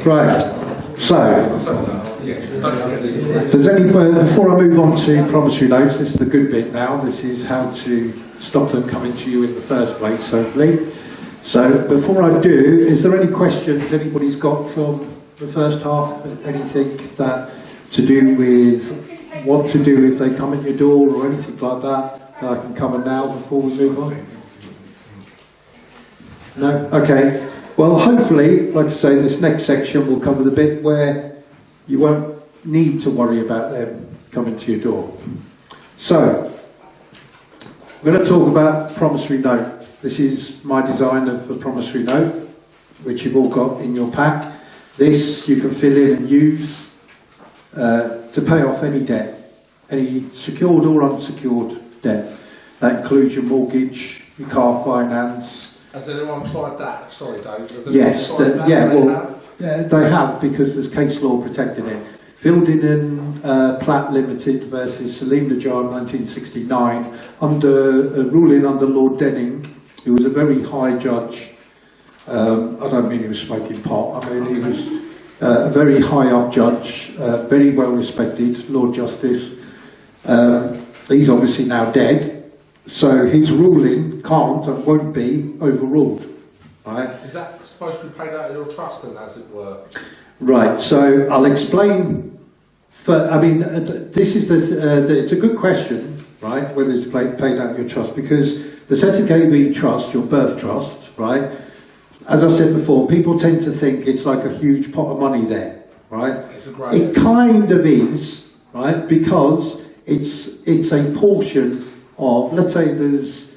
Right, so, does anybody, before I move on to promissory notes, this is the good bit now, this is how to stop them coming to you in the first place, hopefully. So, before I do, is there any questions anybody's got from the first half? Anything that to do with what to do if they come in your door or anything like that I can cover now before we move on? No? Okay. Well, hopefully, like I say, this next section will cover the bit where you won't need to worry about them coming to your door. So, I'm going to talk about promissory note. This is my design of a promissory note, which you've all got in your pack. This you can fill in and use to pay off any debt, any secured or unsecured debt. That includes your mortgage, your car finance. Has anyone tried that? Sorry, Dave. Yes, they have, because there's case law protecting it. Fielding and Platt Limited versus Salim Najjar 1969, under a ruling under Lord Denning, who was a very high judge. I don't mean he was smoking pot, I mean he was a very high up judge, very well respected, Lord Justice. He's obviously now dead. So his ruling can't and won't be overruled, right? Is that supposed to be paid out of your trust then, as it were? Right, so I'll explain, this is it's a good question, right, whether it's paid out of your trust, because the ZKB trust, your birth trust, right, as I said before, people tend to think it's like a huge pot of money there, right? It kind of is, right, because it's a portion of, let's say there's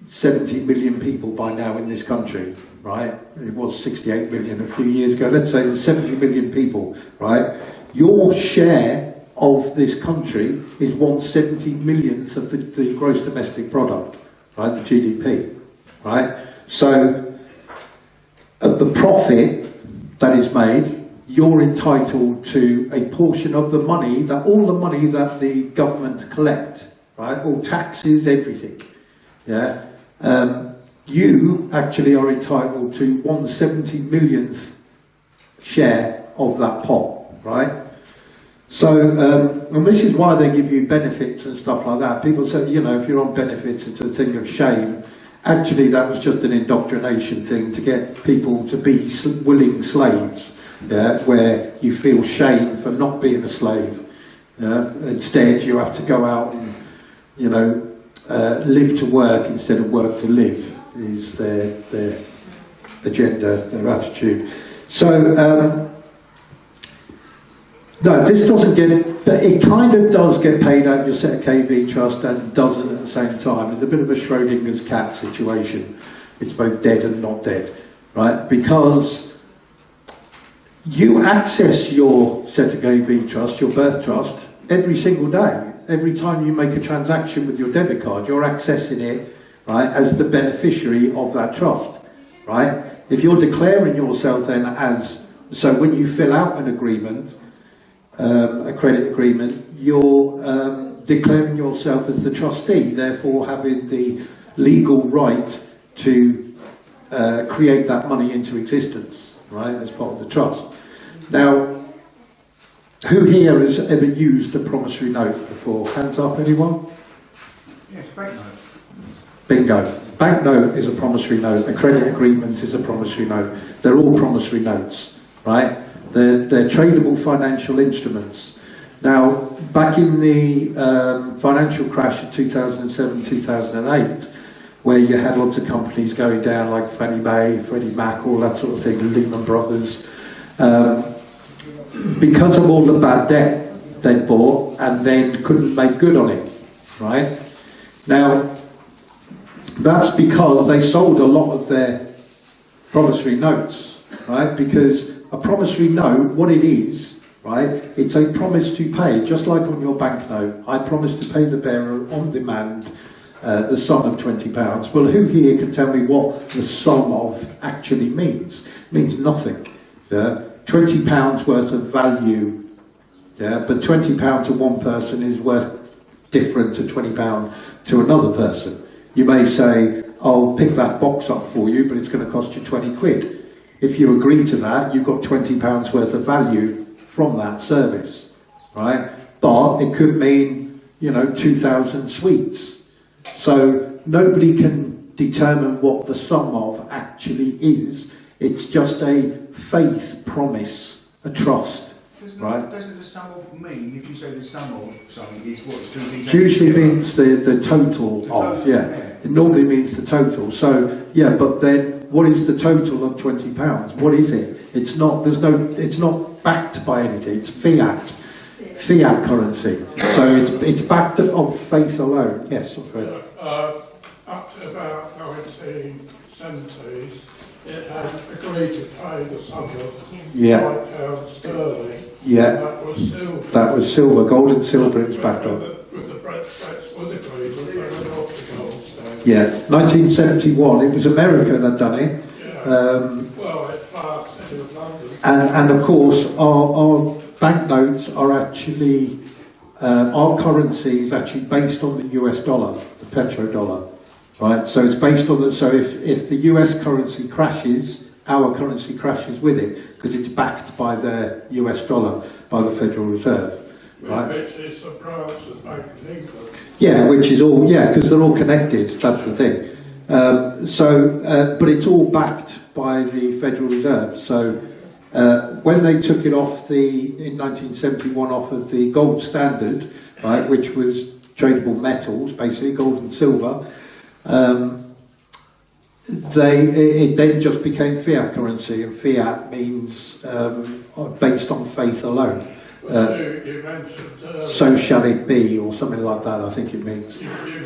70 million people by now in this country, right? It was 68 million a few years ago. Let's say there's 70 million people, right? Your share of this country is 1/70 millionth of the gross domestic product, right? The GDP, right? So, of the profit that is made, you're entitled to a portion of the money, all the money that the government collect, right? All taxes, everything, yeah? You actually are entitled to 1/70 millionth share of that pot, right? So, and this is why they give you benefits and stuff like that. People say, you know, if you're on benefits, it's a thing of shame. Actually, that was just an indoctrination thing to get people to be willing slaves, yeah? Where you feel shame for not being a slave. Yeah? Instead, you have to go out and, you know, live to work instead of work to live, is their agenda, their attitude. So, no, this doesn't get it, but it kind of does get paid out your ZKB trust and doesn't at the same time. It's a bit of a Schrodinger's cat situation. It's both dead and not dead, right? Because you access your ZKB trust, your birth trust, every single day. Every time you make a transaction with your debit card, you're accessing it, right, as the beneficiary of that trust, right? If you're declaring yourself then as, so when you fill out an agreement, a credit agreement, you're declaring yourself as the trustee, therefore having the legal right to create that money into existence, right, as part of the trust. Now, who here has ever used a promissory note before? Hands up, anyone? Yes, bank note. Bingo. Bank note is a promissory note. A credit agreement is a promissory note. They're all promissory notes, right? They're tradable financial instruments. Now, back in the financial crash of 2007-2008, where you had lots of companies going down like Fannie Mae, Freddie Mac, all that sort of thing, Lehman Brothers, because of all the bad debt they'd bought and then couldn't make good on it, right? Now, that's because they sold a lot of their promissory notes, right? Because a promissory note, what it is, right, it's a promise to pay, just like on your banknote. I promise to pay the bearer on demand the sum of £20. Well, who here can tell me what the sum of actually means? It means nothing. Yeah? £20 worth of value, yeah, but £20 to one person is worth different to £20 to another person. You may say, I'll pick that box up for you, but it's going to cost you 20 quid. If you agree to that, you've got £20 worth of value from that service, right? But it could mean, 2,000 suites. So nobody can determine what the sum of actually is. It's just a faith promise, a trust, right? Does the sum of mean, if you say the sum of something, is what? It usually means the total of, yeah. It normally means the total. So, yeah, but then what is the total of £20? What is it? It's not, it's not backed by anything. It's fiat currency. So it's backed on faith alone. Yes, okay. Up to about 1970s, it had agreed to pay the sum of £5 sterling. Yeah. That was silver. That was silver, gold and silver it was backed on. With the Brexit was agreed, but they were not the gold standard. Yeah, 1971, it was America that done it. Yeah. Well, it passed City of London. And of course, our banknotes are actually, our currency is actually based on the US dollar, the petrodollar, right? So it's based on so if the US currency crashes, our currency crashes with it, because it's backed by the US dollar, by the Federal Reserve, right? Which is a branch of the Bank of England. Yeah, which is all, because they're all connected, that's the thing. But it's all backed by the Federal Reserve. So when they took it off in 1971 off of the gold standard, right, which was tradable metals, basically gold and silver, it then just became fiat currency, and fiat means based on faith alone. You mentioned So shall it be, or something like that, I think it means. you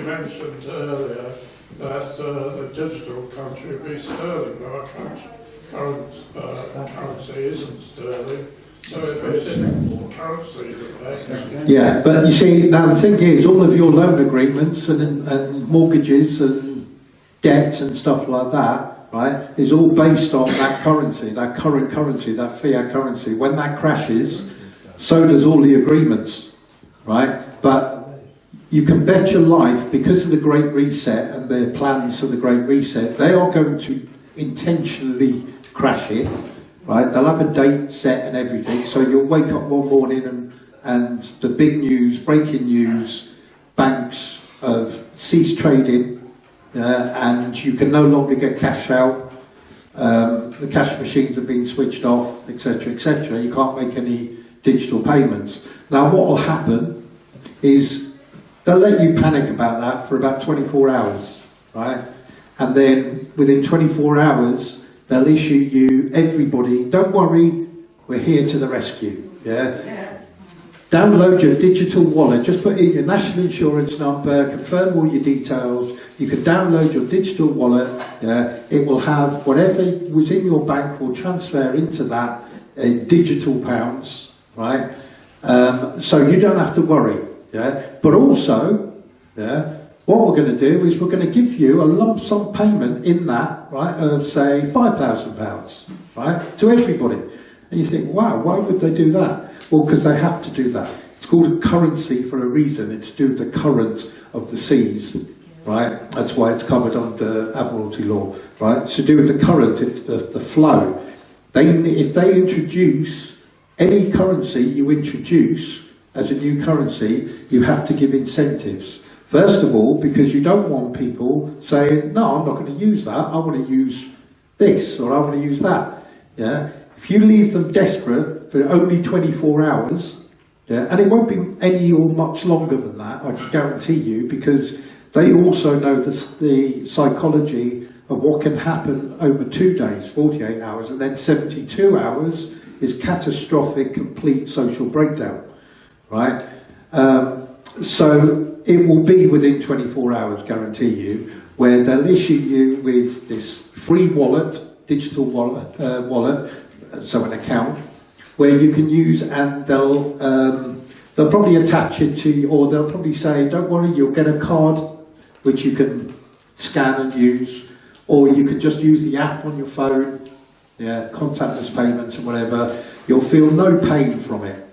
mentioned earlier that the digital country would be sterling, but our currency isn't sterling, so it'd be a different currency to pay. Yeah, but you see, now the thing is, all of your loan agreements and mortgages and debt and stuff like that, right, is all based on that currency, that current currency, that fiat currency. When that crashes, so does all the agreements, right? But you can bet your life, because of the Great Reset and their plans for the Great Reset, they are going to intentionally crash it, right? They'll have a date set and everything, so you'll wake up one morning and the big news, breaking news, banks have ceased trading, and you can no longer get cash out, the cash machines have been switched off, etc., etc. You can't make any digital payments. Now what will happen is they'll let you panic about that for about 24 hours, right? And then within 24 hours, they'll issue you, everybody, don't worry, we're here to the rescue, yeah? Download your digital wallet, just put in your national insurance number, confirm all your details, you can download your digital wallet, it will have whatever was in your bank will transfer into that digital pounds, right? So you don't have to worry, but also, what we're going to do is we're going to give you a lump sum payment in that, right, of say £5,000, right, to everybody. And you think, wow, why would they do that? Well, because they have to do that. It's called a currency for a reason. It's to do with the current of the seas, right? That's why it's covered under Admiralty law, right? It's to do with the current, the flow. If they introduce any currency you introduce as a new currency, you have to give incentives. First of all, because you don't want people saying, no, I'm not going to use that, I want to use this, or I want to use that, If you leave them desperate for only 24 hours, and it won't be any or much longer than that, I can guarantee you, because they also know the psychology of what can happen over 2 days, 48 hours, and then 72 hours is catastrophic, complete social breakdown, right? So it will be within 24 hours, guarantee you, where they'll issue you with this free wallet, digital wallet, so an account, where you can use, and they'll probably attach it to you, or they'll probably say, don't worry, you'll get a card which you can scan and use, or you can just use the app on your phone, contactless payments and whatever. You'll feel no pain from it.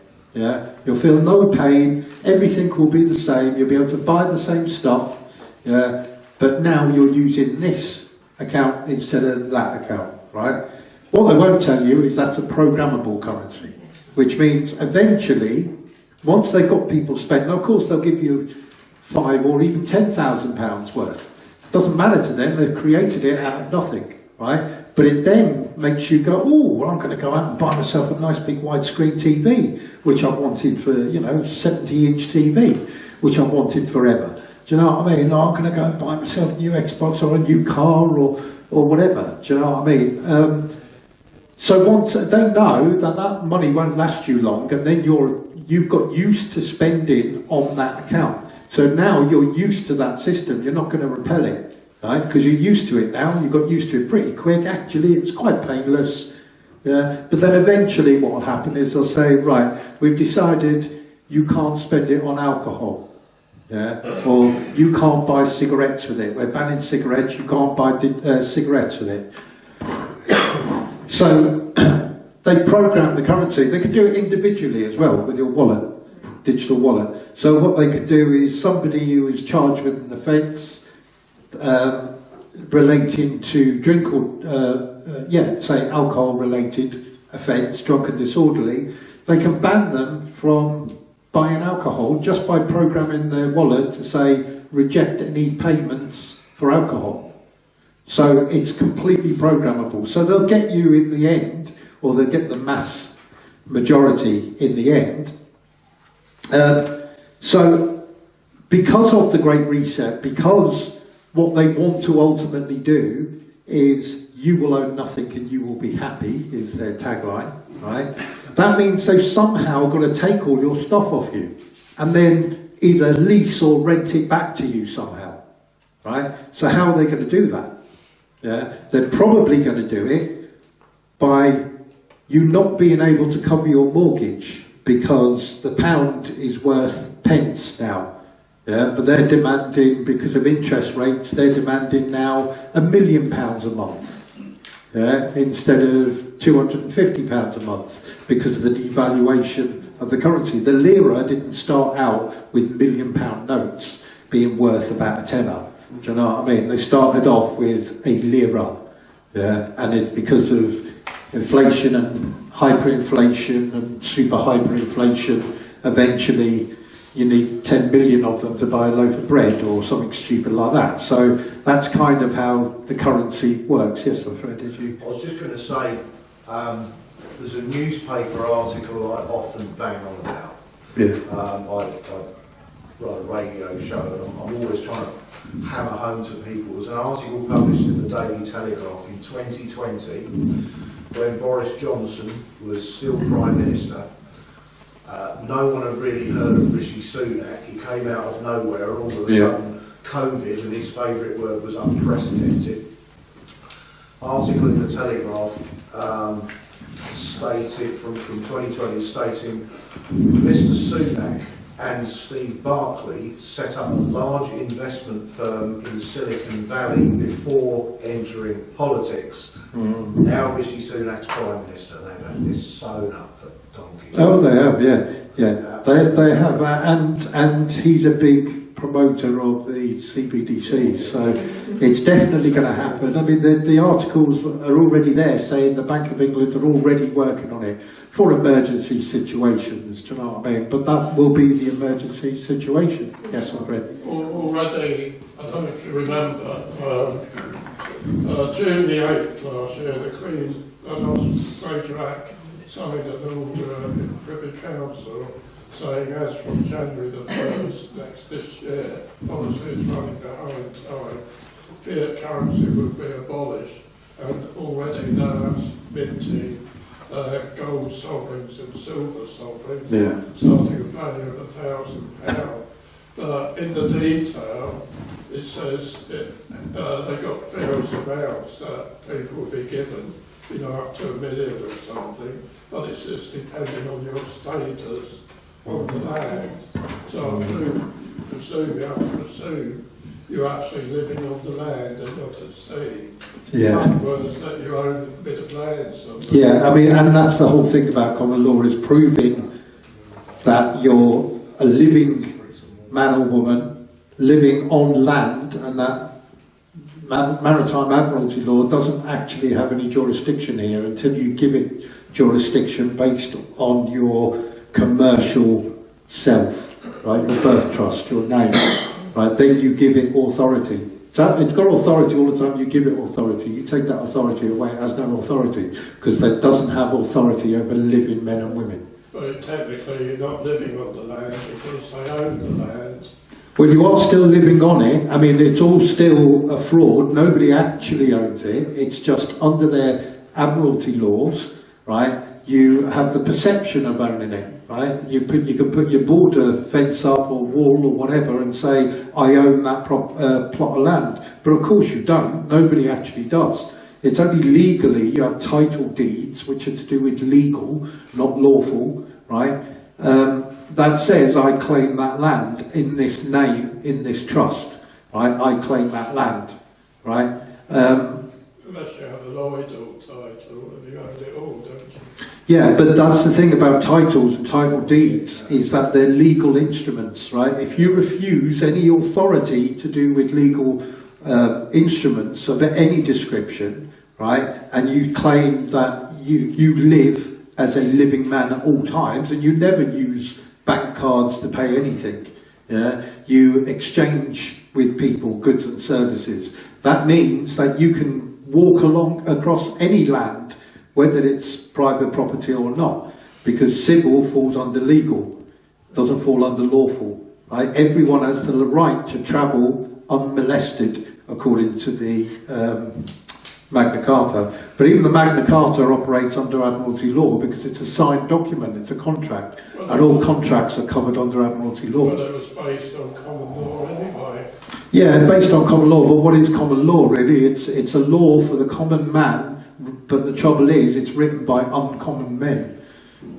You'll feel no pain, everything will be the same, you'll be able to buy the same stuff, but now you're using this account instead of that account, right? What they won't tell you is that's a programmable currency, which means eventually, once they've got people spending, of course they'll give you £5,000 or even £10,000 worth. It doesn't matter to them, they've created it out of nothing, right? But it then makes you go, oh, well, I'm going to go out and buy myself a nice big widescreen TV, which I've wanted for, 70-inch TV, which I've wanted forever. Do you know what I mean? I'm going to go and buy myself a new Xbox or a new car or whatever. Do you know what I mean? So once they know that money won't last you long, and then you've got used to spending on that account. So now you're used to that system. You're not going to repel it, right? Because you're used to it now. You got used to it pretty quick. Actually, it's quite painless. Yeah. But then eventually, what will happen is they'll say, right, we've decided you can't spend it on alcohol. Yeah, or you can't buy cigarettes with it. We're banning cigarettes. You can't buy cigarettes with it. So they program the currency. They can do it individually as well with your wallet, digital wallet. So what they could do is somebody who is charged with an offence relating to drink or say alcohol-related offence, drunk and disorderly, they can ban them from buying alcohol just by programming their wallet to say reject any payments for alcohol. So it's completely programmable. So they'll get you in the end, or they'll get the mass majority in the end. So because of the Great Reset, because what they want to ultimately do is you will own nothing and you will be happy, is their tagline, right? That means they've somehow got to take all your stuff off you and then either lease or rent it back to you somehow, right? So how are they going to do that? Yeah, they're probably going to do it by you not being able to cover your mortgage because the pound is worth pence now. Yeah, but they're demanding, because of interest rates, they're demanding now £1 million a month, yeah, instead of £250 a month because of the devaluation of the currency. The lira didn't start out with £1 million notes being worth about a tenner. Do you know what I mean? They started off with a lira, yeah, and it's because of inflation and hyperinflation and super hyperinflation, eventually you need 10 million of them to buy a loaf of bread or something stupid like that. So that's kind of how the currency works. Yes, my friend, did you? I was just going to say, there's a newspaper article I often bang on about. Yeah. I run a radio show, and I'm always trying to hammer home to people. There's an article published in the Daily Telegraph in 2020 when Boris Johnson was still Prime Minister. No one had really heard of Rishi Sunak. He came out of nowhere, all of a sudden COVID, and his favourite word was unprecedented. Article in the Telegraph stated from 2020 stating Mr Sunak and Steve Barclay set up a large investment firm in Silicon Valley before entering politics. Now Rishi Sunak's Prime Minister, they've had this sewn up for donkeys. Oh, they have, yeah. They have, and he's a big promoter of the CBDC, so it's definitely going to happen. I mean, the articles are already there saying the Bank of England are already working on it for emergency situations, do you know what I mean? But that will be the emergency situation. Yes, I've read. Already, I don't know if you remember, June the 8th last year, the Queen announced Major Act, something that the Lord Privy Council, saying as from January the 1st this year, obviously it's running behind time, fiat currency will be abolished, and already now it's minting gold sovereigns and silver sovereigns, starting a value of £1,000. But in the detail, it says they got various amounts that people will be given, up to $1 million or something, but it's just depending on your status on the land. So I presume you're actually living on the land and not at sea. Yeah. In other words, that you own a bit of land somewhere. Yeah, I mean, and that's the whole thing about common law, is proving that you're a living man or woman living on land, and that maritime admiralty law doesn't actually have any jurisdiction here until you give it jurisdiction based on your commercial self, right? Your birth trust, your name, right? Then you give it authority. So it's got authority all the time. You give it authority. You take that authority away, it has no authority because it doesn't have authority over living men and women. But technically, you're not living on the land because they own the land. Well, you are still living on it. I mean, it's all still a fraud. Nobody actually owns it. It's just under their admiralty laws, right? You have the perception of owning it, right? You can put your border fence up or wall or whatever and say, I own that plot of land. But of course you don't. Nobody actually does. It's only legally, you have title deeds, which are to do with legal, not lawful, right? That says I claim that land in this name, in this trust, right? I claim that land, right? Unless you have a Lloyd or title, and you own it all, don't you? Yeah, but that's the thing about titles and title deeds, is that they're legal instruments, right? If you refuse any authority to do with legal instruments of any description, right, and you claim that you live as a living man at all times, and you never use bank cards to pay anything, yeah? You exchange with people goods and services. That means that you can walk across any land, whether it's private property or not, because civil falls under legal, doesn't fall under lawful, right? Everyone has the right to travel unmolested according to the Magna Carta. But even the Magna Carta operates under Admiralty law because it's a signed document, it's a contract, and all contracts are covered under Admiralty law. Well, it was based on common law anyway. Yeah, based on common law, but what is common law really? It's a law for the common man, but the trouble is it's written by uncommon men.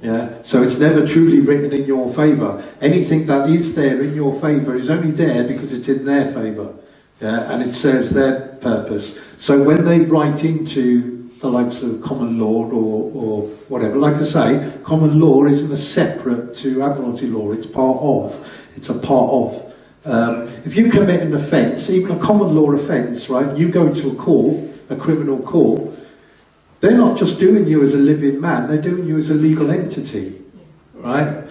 Yeah, so it's never truly written in your favour. Anything that is there in your favour is only there because it's in their favour. Yeah, and it serves their purpose. So when they write into the likes of common law or whatever, like I say, common law isn't a separate to Admiralty law, it's part of, it's a part of. If you commit an offence, even a common law offence, right, you go to a court, a criminal court, they're not just doing you as a living man, they're doing you as a legal entity, right,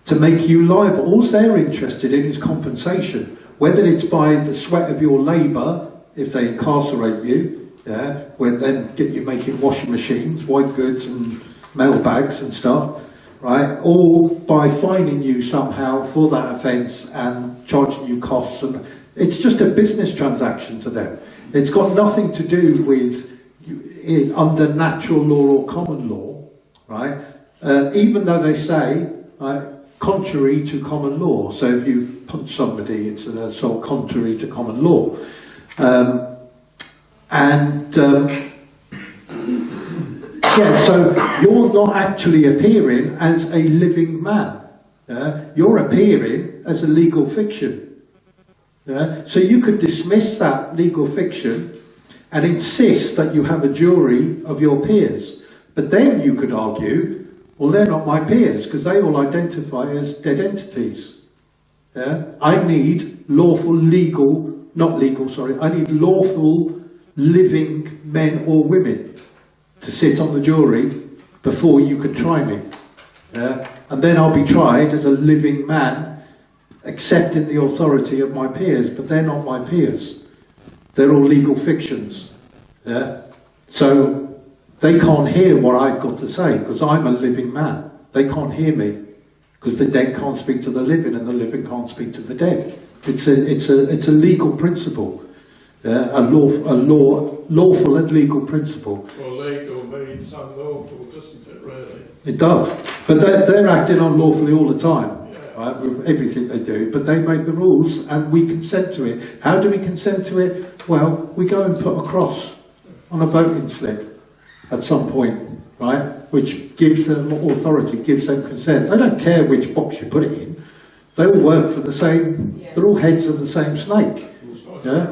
to make you liable. All they're interested in is compensation. Whether it's by the sweat of your labour, if they incarcerate you, yeah, where then get you making washing machines, white goods and mailbags and stuff, right, or by fining you somehow for that offence and charging you costs, and it's just a business transaction to them. It's got nothing to do with under natural law or common law, right? Even though they say, right, contrary to common law. So if you punch somebody, it's an assault contrary to common law. Yeah, so you're not actually appearing as a living man. You're appearing as a legal fiction. So you could dismiss that legal fiction and insist that you have a jury of your peers. But then you could argue, well, they're not my peers because they all identify as dead entities. I need lawful, legal, not legal, sorry, I need lawful living men or women to sit on the jury before you can try me. And then I'll be tried as a living man, accepting the authority of my peers, but they're not my peers. They're all legal fictions. So they can't hear what I've got to say because I'm a living man. They can't hear me because the dead can't speak to the living and the living can't speak to the dead. It's a legal principle, a lawful and legal principle. Well, legal means unlawful, doesn't it, really? It does, but they're acting unlawfully all the time, right, with everything they do. But they make the rules, and we consent to it. How do we consent to it? Well, we go and put a cross on a voting slip at some point, right, which gives them authority, gives them consent. They don't care which box you put it in. They all work for the same, they're all heads of the same snake. Yeah?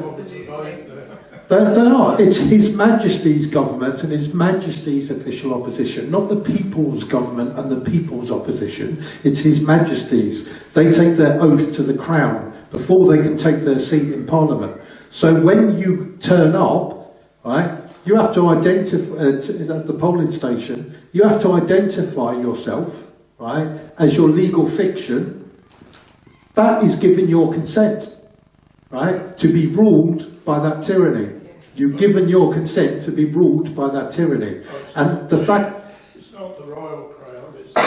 They are. It's His Majesty's government and His Majesty's official opposition, not the people's government and the people's opposition. It's His Majesty's. They take their oath to the crown before they can take their seat in Parliament. So when you turn up, right, you have to identify, at the polling station, you have to identify yourself, right, as your legal fiction. That is giving your consent, right, to be ruled by that tyranny. You've given your consent to be ruled by that tyranny. And the fact... It's not the royal crown, it's the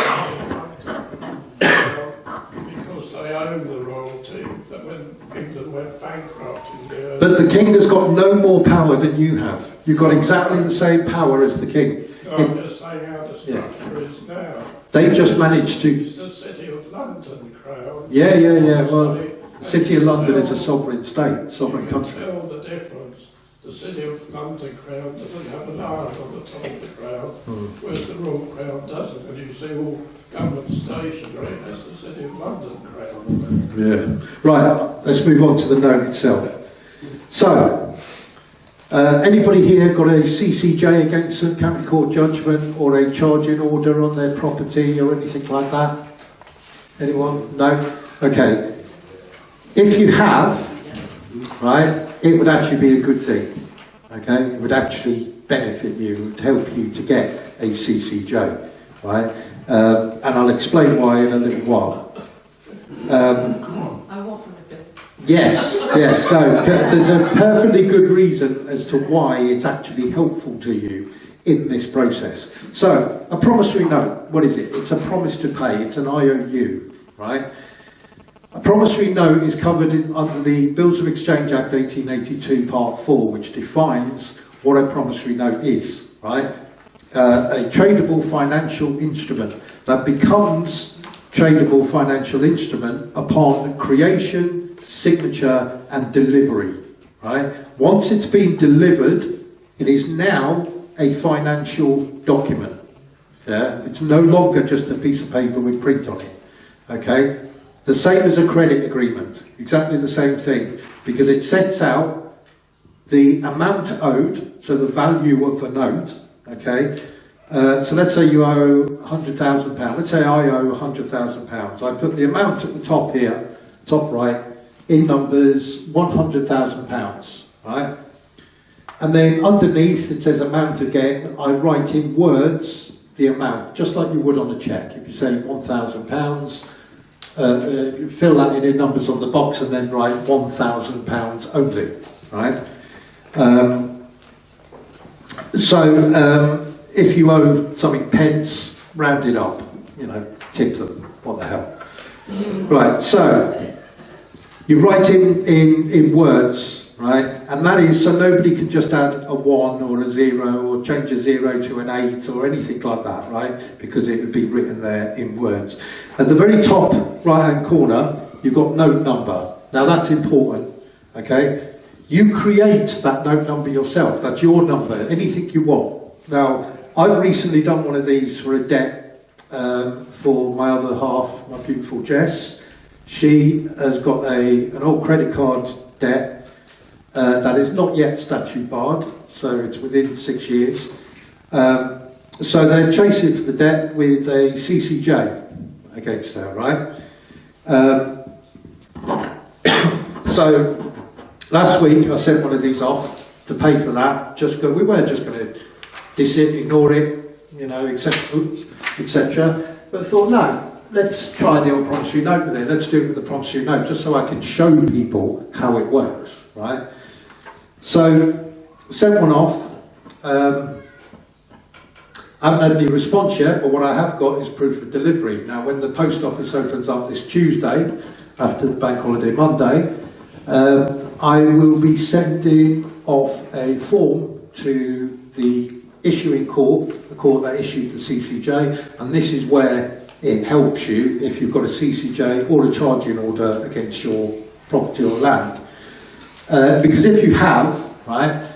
because they own the royalty, that when England went bankrupt in the early... But the king has got no more power than you have. You've got exactly the same power as the king. No, I'm just saying how the structure is now. They just managed to... It's the City of London crown. Yeah. Well, the City of London is a sovereign state, sovereign country. You can tell the difference. The City of London crown doesn't have an iron on the top of the crown, whereas the Royal Crown doesn't. And you see all government stationery has the City of London crown. Yeah. Right, let's move on to the note itself. So, anybody here got a CCJ against a county court judgment or a charging order on their property or anything like that? Anyone? No? Okay. If you have, right, it would actually be a good thing. Okay? It would actually benefit you, it would help you to get a CCJ, right? And I'll explain why in a little while. I want one of those. Yes, no, there's a perfectly good reason as to why it's actually helpful to you in this process. So, a promissory note, what is it? It's a promise to pay, it's an IOU, right? A promissory note is covered under the Bills of Exchange Act 1882 Part 4, which defines what a promissory note is, right? A tradable financial instrument that becomes tradable financial instrument upon creation, signature and delivery, right? Once it's been delivered, it is now a financial document. Yeah? It's no longer just a piece of paper with print on it, okay? The same as a credit agreement, exactly the same thing, because it sets out the amount owed, so the value of the note, okay? So let's say you owe £100,000. Let's say I owe £100,000. I put the amount at the top here, top right, in numbers, £100,000, right? And then underneath it says amount again. I write in words the amount, just like you would on a cheque. If you say £1,000, fill that in numbers on the box and then write £1,000 only, right? If you owe something pence, round it up, you know, tip them, what the hell. Right, so you write in words, right, and that is so nobody can just add a 1 or a 0 or change a 0 to an 8 or anything like that, right, because it would be written there in words. At the very top right hand corner you've got note number. Now that's important, okay? You create that note number yourself, that's your number, anything you want. Now I've recently done one of these for a debt for my other half, my beautiful Jess. She has got an old credit card debt that is not yet statute barred, so it's within 6 years. So they're chasing for the debt with a CCJ against her, right? So last week I sent one of these off to pay for that. We weren't just going to diss it, ignore it, you know, etc. But I thought, no, let's try the old promissory note with it. Let's do it with the promissory note, just so I can show people how it works, right? So, sent one off. I haven't had any response yet, but what I have got is proof of delivery. Now, when the post office opens up this Tuesday, after the bank holiday Monday, I will be sending off a form to the issuing court, the court that issued the CCJ, and this is where it helps you if you've got a CCJ or a charging order against your property or land. Because if you have, right,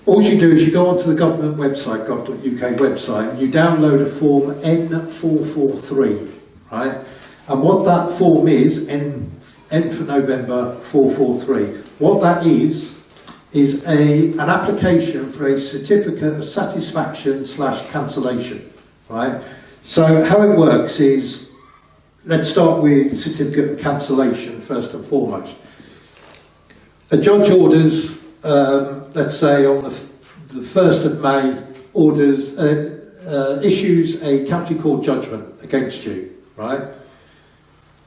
all you do is you go onto the government website, gov.uk website, and you download a form N443, right? And what that form is, N for November 443, what that is an application for a certificate of satisfaction / cancellation, right? So how it works is, let's start with certificate of cancellation first and foremost. a judge orders, let's say on the 1st of May, issues a county court judgment against you, right?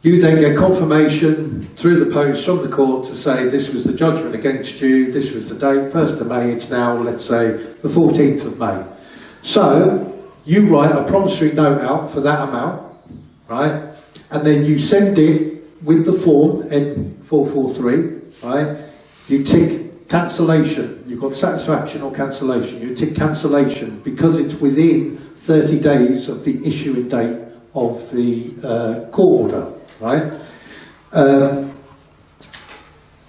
You then get confirmation through the post from the court to say this was the judgment against you, this was the date, 1st of May, it's now, let's say, the 14th of May. So, you write a promissory note out for that amount, right? And then you send it with the form N443, right? You tick cancellation, you've got satisfaction or cancellation, you tick cancellation because it's within 30 days of the issuing date of the court order, right?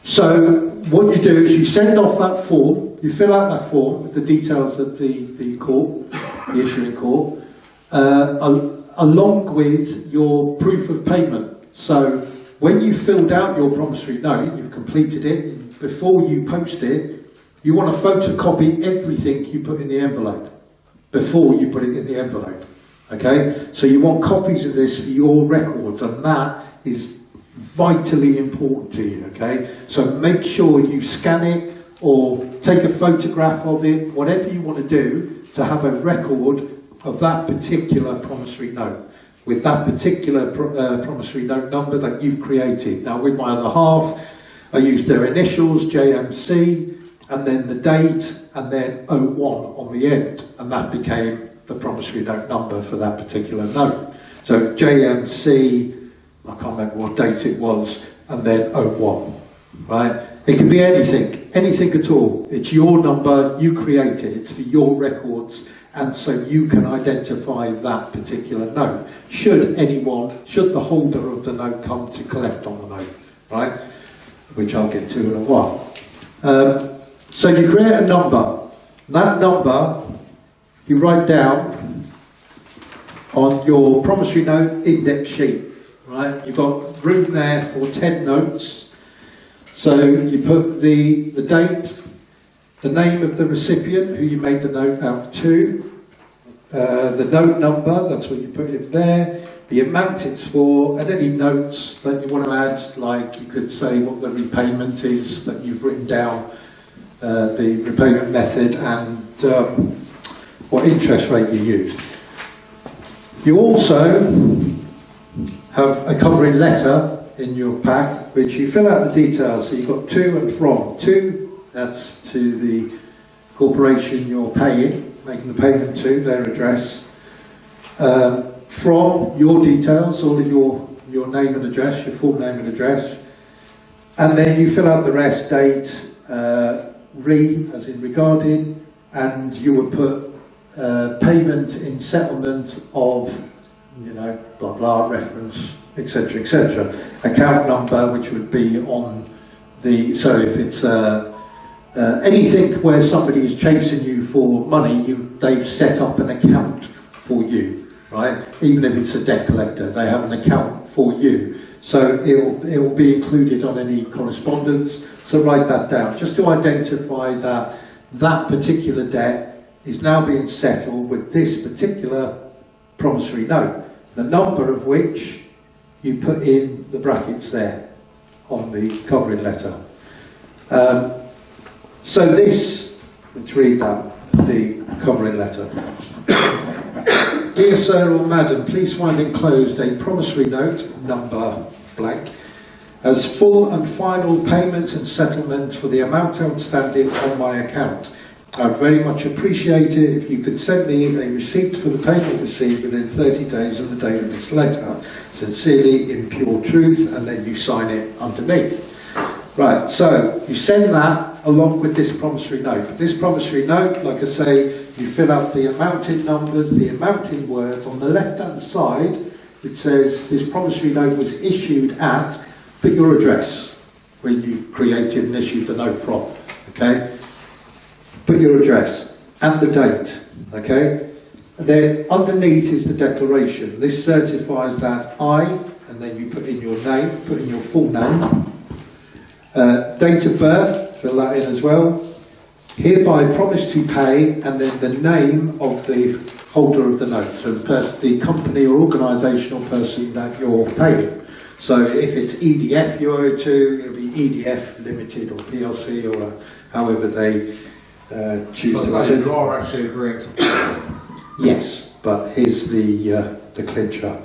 So what you do is you send off that form, you fill out that form with the details of the court, the issuing court, along with your proof of payment. So when you filled out your promissory note, you've completed it, before you post it, you want to photocopy everything you put in the envelope before you put it in the envelope. Okay? So you want copies of this for your records, and that is vitally important to you. Okay? So make sure you scan it or take a photograph of it, whatever you want to do to have a record of that particular promissory note, with that particular promissory note number that you've created. Now with my other half, I used their initials, JMC, and then the date, and then 01 on the end, and that became the promissory note number for that particular note. So JMC, I can't remember what date it was, and then 01, right? It can be anything at all. It's your number, you create it, it's for your records, and so you can identify that particular note. Should the holder of the note come to collect on the note, right? Which I'll get to in a while. So you create a number. That number you write down on your promissory note index sheet, right? You've got room there for 10 notes. So you put the date, the name of the recipient who you made the note out to, the note number, that's what you put in there, the amount it's for, and any notes that you want to add, like you could say what the repayment is that you've written down, the repayment method, and what interest rate you used. You also have a covering letter in your pack, which you fill out the details. So you've got to and from. To, that's to the corporation you're paying, making the payment to, their address. From, your details, all of your name and address, your full name and address. And then you fill out the rest, date, as in regarding, and you would put payment in settlement of, blah blah, reference, etc, etc. Account number, which would be on the, so if it's anything where somebody is chasing you for money, they've set up an account for you, right? Even if it's a debt collector, they have an account for you. So it will be included on any correspondence. So write that down, just to identify that that particular debt is now being settled with this particular promissory note, the number of which you put in the brackets there on the covering letter. So this, let's read that, the covering letter. Dear Sir or Madam, please find enclosed a promissory note, number blank, as full and final payment and settlement for the amount outstanding on my account. I would very much appreciate it if you could send me a receipt for the payment received within 30 days of the date of this letter. Sincerely, in pure truth, and then you sign it underneath. Right, so you send that along with this promissory note. This promissory note, like I say, you fill out the amount in numbers, the amount in words. On the left-hand side, it says this promissory note was issued at, put your address where you created and issued the note from, okay? Put your address and the date, okay? And then underneath is the declaration. This certifies that I, and then you put in your name, put in your full name, date of birth, fill that in as well, hereby promise to pay, and then the name of the holder of the note, so the company or organisation or person that you're paying. So if it's EDF you owe to, it'll be EDF Limited or PLC or however they choose But to no, identify. you are actually agreeing to pay. Yes, but here's the clincher,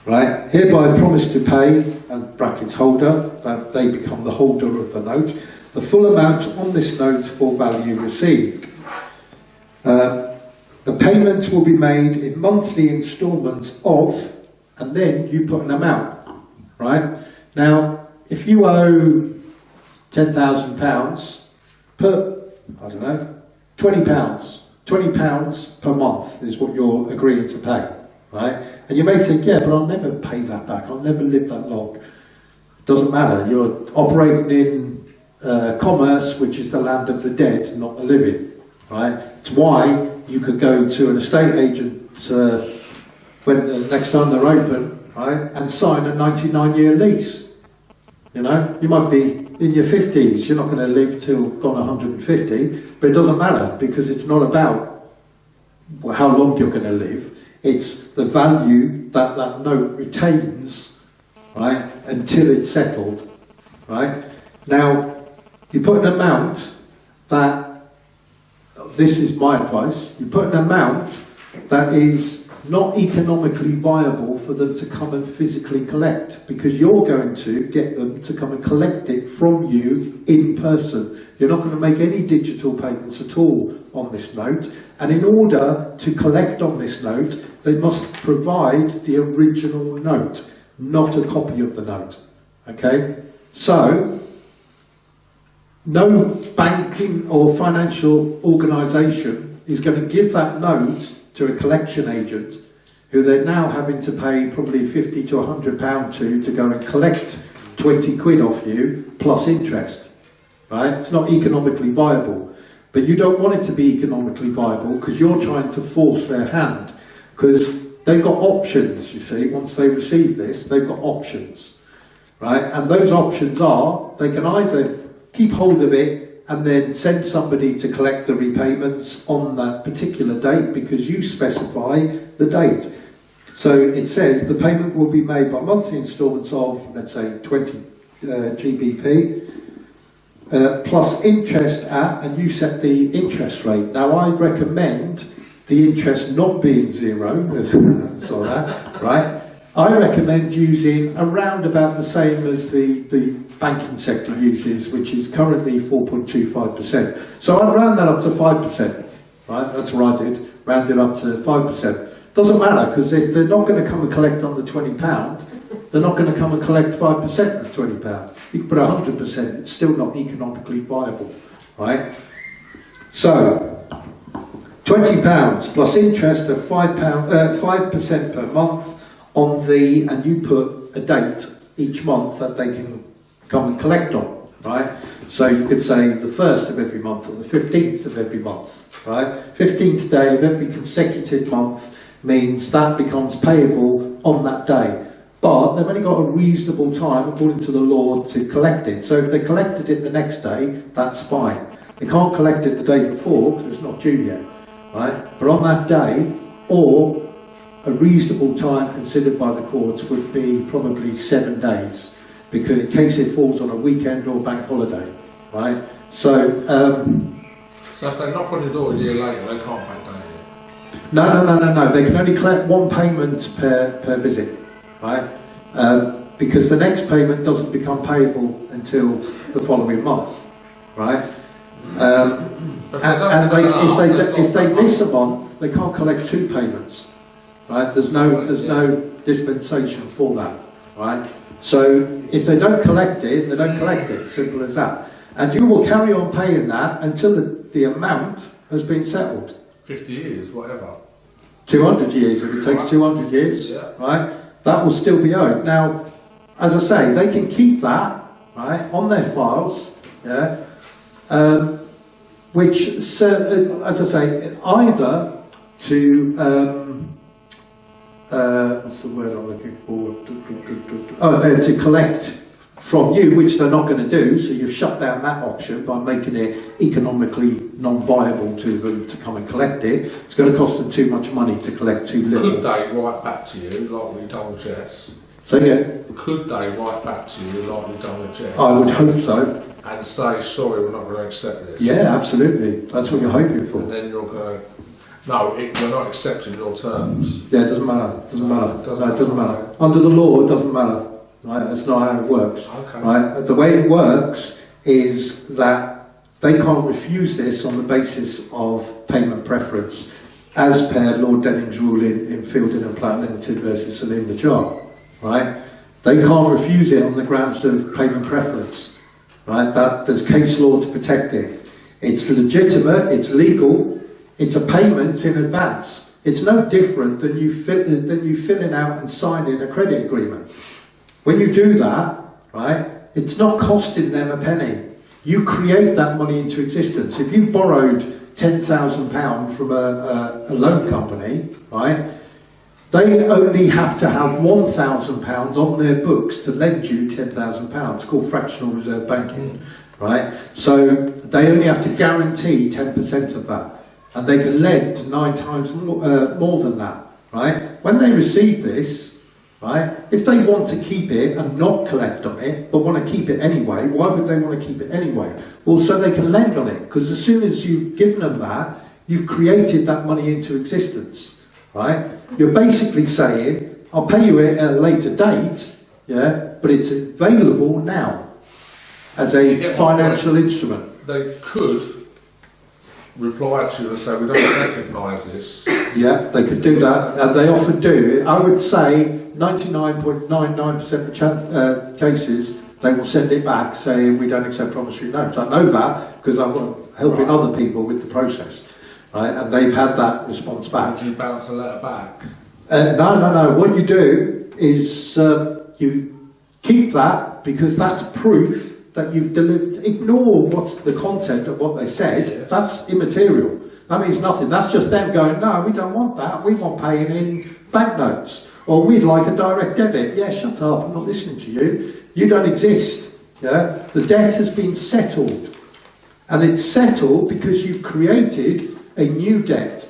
right? Hereby promise to pay, and brackets holder, that they become the holder of the note, the full amount on this note for value received. The payments will be made in monthly instalments of, and then you put an amount, right? Now, if you owe £10,000, put, I don't know, £20. £20 per month is what you're agreeing to pay, right? And you may think, yeah, but I'll never pay that back. I'll never live that long. It doesn't matter. You're operating in commerce, which is the land of the dead, not the living, right? It's why you could go to an estate agent when the next time they're open, right, and sign a 99-year lease. You know, you might be in your 50s, you're not going to live till gone 150, but it doesn't matter because it's not about how long you're going to live, it's the value that that note retains, right, until it's settled, right? Now, you put an amount that, this is my advice, you put an amount that is not economically viable for them to come and physically collect, because you're going to get them to come and collect it from you in person. You're not going to make any digital payments at all on this note, and in order to collect on this note, they must provide the original note, not a copy of the note. Okay? So, no banking or financial organisation is going to give that note to a collection agent who they're now having to pay probably £50 to £100 to go and collect 20 quid off you plus interest, right? It's not economically viable, but you don't want it to be economically viable because you're trying to force their hand, because they've got options, you see. Once they receive this, they've got options, right? And those options are, they can either keep hold of it and then send somebody to collect the repayments on that particular date because you specify the date. So it says the payment will be made by monthly instalments of, let's say, 20 GBP, plus interest at, and you set the interest rate. Now I recommend the interest not being zero, saw that, right? I recommend using around about the same as the banking sector uses, which is currently 4.25%. So I'd round that up to 5%, right? That's what I did, round it up to 5%. Doesn't matter, because if they're not going to come and collect on the £20, they're not going to come and collect 5% of £20. You can put 100%, it's still not economically viable, right? So, £20 plus interest of £5% per month on the, and you put a date each month that they can come and collect on, right? So you could say the 1st of every month or the 15th of every month, right? 15th day of every consecutive month means that becomes payable on that day. But they've only got a reasonable time, according to the law, to collect it. So if they collected it the next day, that's fine. They can't collect it the day before because it's not due yet, right? But on that day, or a reasonable time considered by the courts would be probably 7 days, because in case it falls on a weekend or bank holiday, right? So, So if they knock on your door a year later, they can't pay, don't no. They can only collect one payment per visit, right? Because the next payment doesn't become payable until the following month, right? If they miss a month, they can't collect 2 payments, right? There's no dispensation for that, right? So if they don't collect it, they don't collect it. Simple as that. And you will carry on paying that until the amount has been settled. 50 years, whatever. 200 years, if it takes 200 years, Yeah. right? That will still be owed. Now, as I say, they can keep that, right, on their files, yeah, which, as I say, either to, what's the word I'm looking for? To collect from you, which they're not going to do, so you've shut down that option by making it economically non-viable to them to come and collect it. It's going to cost them too much money to collect too little. Could they write back to you, like we told Jess, So yeah, Could they write back to you like we've done with Jeff I would hope so. and say, sorry, we're not going to accept this? Yeah, absolutely. That's what you're hoping for. And then you're going to, no, we're not accepting your terms. Yeah, it doesn't matter. Doesn't matter. Doesn't No, it doesn't matter. matter. Under the law, it doesn't matter. Right? That's not how it works. Okay. Right? The way it works is that they can't refuse this on the basis of payment preference, as per Lord Denning's ruling in Fielding and Platt Limited versus Salim Najjar. Right? They can't refuse it on the grounds of payment preference. Right? That there's case law to protect it. It's legitimate. It's legal. It's a payment in advance. It's no different than you filling out and signing a credit agreement. When you do that, right, it's not costing them a penny. You create that money into existence. If you borrowed £10,000 from a loan company, right, they only have to have £1,000 on their books to lend you £10,000. It's called fractional reserve banking, right? So they only have to guarantee 10% of that. And they can lend 9 times more than that, right? When they receive this, right, if they want to keep it and not collect on it, but want to keep it anyway, why would they want to keep it anyway? Well, so they can lend on it, because as soon as you've given them that, you've created that money into existence, right? You're basically saying, I'll pay you it at a later date, yeah, but it's available now as a financial instrument. They could reply to you and say, we don't recognise this. Yeah, they could do that, and they often do. I would say 99.99% of cases, they will send it back saying we don't accept promissory notes. I know that because I'm helping other people with the process, right? And they've had that response back. Would you bounce a letter back? No. What you do is you keep that because that's proof that you've delivered. Ignore what's the content of what they said. Yes. That's immaterial. That means nothing. That's just them going, no, we don't want that. We want paying in banknotes. Or we'd like a direct debit. Yeah, shut up. I'm not listening to you. You don't exist. Yeah? The debt has been settled. And it's settled because you've created a new debt.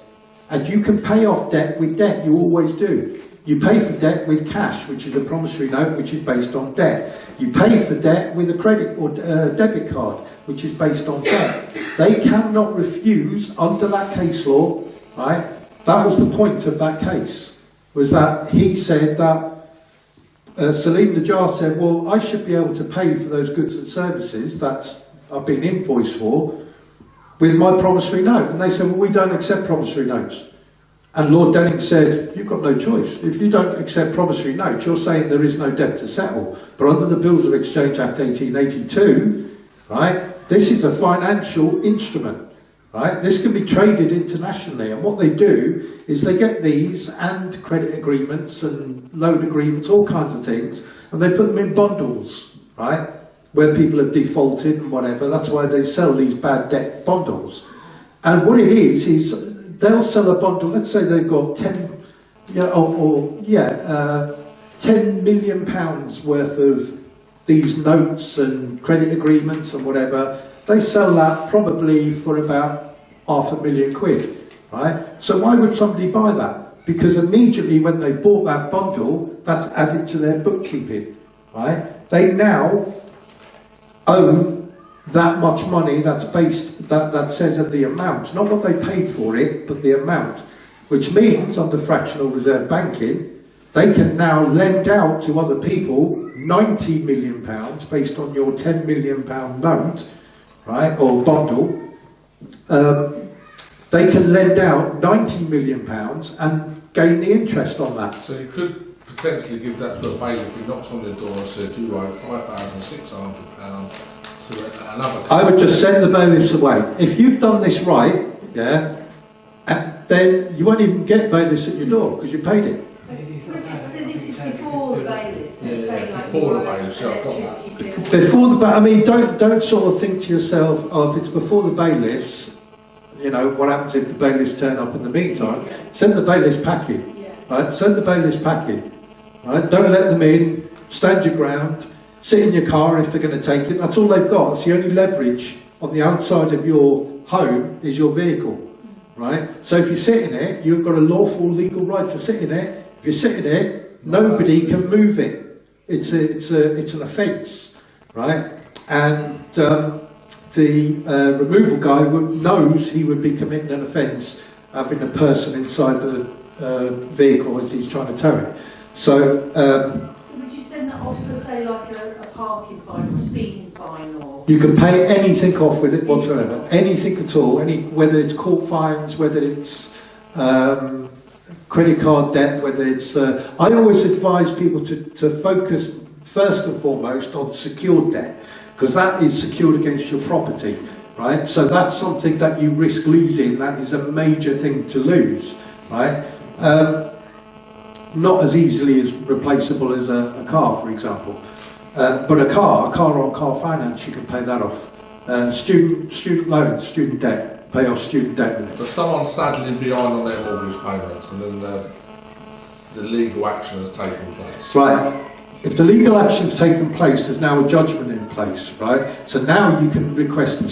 And you can pay off debt with debt. You always do. You pay for debt with cash, which is a promissory note, which is based on debt. You pay for debt with a credit or debit card, which is based on debt. They cannot refuse under that case law, right? That was the point of that case, was that he said that Salim Najjar said, well, I should be able to pay for those goods and services that I've been invoiced for with my promissory note. And they said, well, we don't accept promissory notes. And Lord Denning said, you've got no choice. If you don't accept promissory notes, you're saying there is no debt to settle. But under the Bills of Exchange Act 1882, right, this is a financial instrument, right? This can be traded internationally. And what they do is they get these and credit agreements and loan agreements, all kinds of things, and they put them in bundles, right, where people have defaulted and whatever. That's why they sell these bad debt bundles. And what it is they'll sell a bundle, let's say they've got 10 million pounds worth of these notes and credit agreements and whatever. They sell that probably for about £500,000, right? So why would somebody buy that? Because immediately when they bought that bundle, that's added to their bookkeeping, right? They now own that much money that's based, that says of the amount, not what they paid for it, but the amount, which means under fractional reserve banking, they can now lend out to other people £90 million based on your £10 million note, right, or bundle. They can lend out £90 million and gain the interest on that. So you could potentially give that to a bailiff if he knocks on your door and said you owe £5,600 to another company. I would just send the bailiffs away. If you've done this right, yeah, then you won't even get bailiffs at your door because you paid it. So this is before the bailiffs, let's say, like before the your bailiffs, yeah, I've got that. electricity bill. Before the I mean, don't sort of think to yourself, oh, if it's before the bailiffs, you know, what happens if the bailiffs turn up in the meantime? Send the bailiffs packing, right? Send the bailiffs packing, right? Don't let them in. Stand your ground. Sit in your car if they're going to take it. That's all they've got. It's the only leverage on the outside of your home is your vehicle, right? So if you sit in it, you've got a lawful legal right to sit in it. If you sit in it, Nobody can move it. It's an offence, right? And the removal guy knows he would be committing an offence having a person inside the vehicle as he's trying to tow it. So would you send that off for, say, like a parking fine or speeding fine, or? you can pay anything off with it whatsoever, anything at all, whether it's court fines, whether it's credit card debt, whether it's... I always advise people to focus first and foremost on secured debt, because that is secured against your property, right? So that's something that you risk losing. That is a major thing to lose, right? Not as easily as replaceable as a car, for example. But a car on car finance, you can pay that off. Student loans, student debt, pay off student debt with it. But someone's saddling behind on their mortgage payments, and then the legal action has taken place. Right. If the legal action's taken place, there's now a judgment in place, right? So now you can request a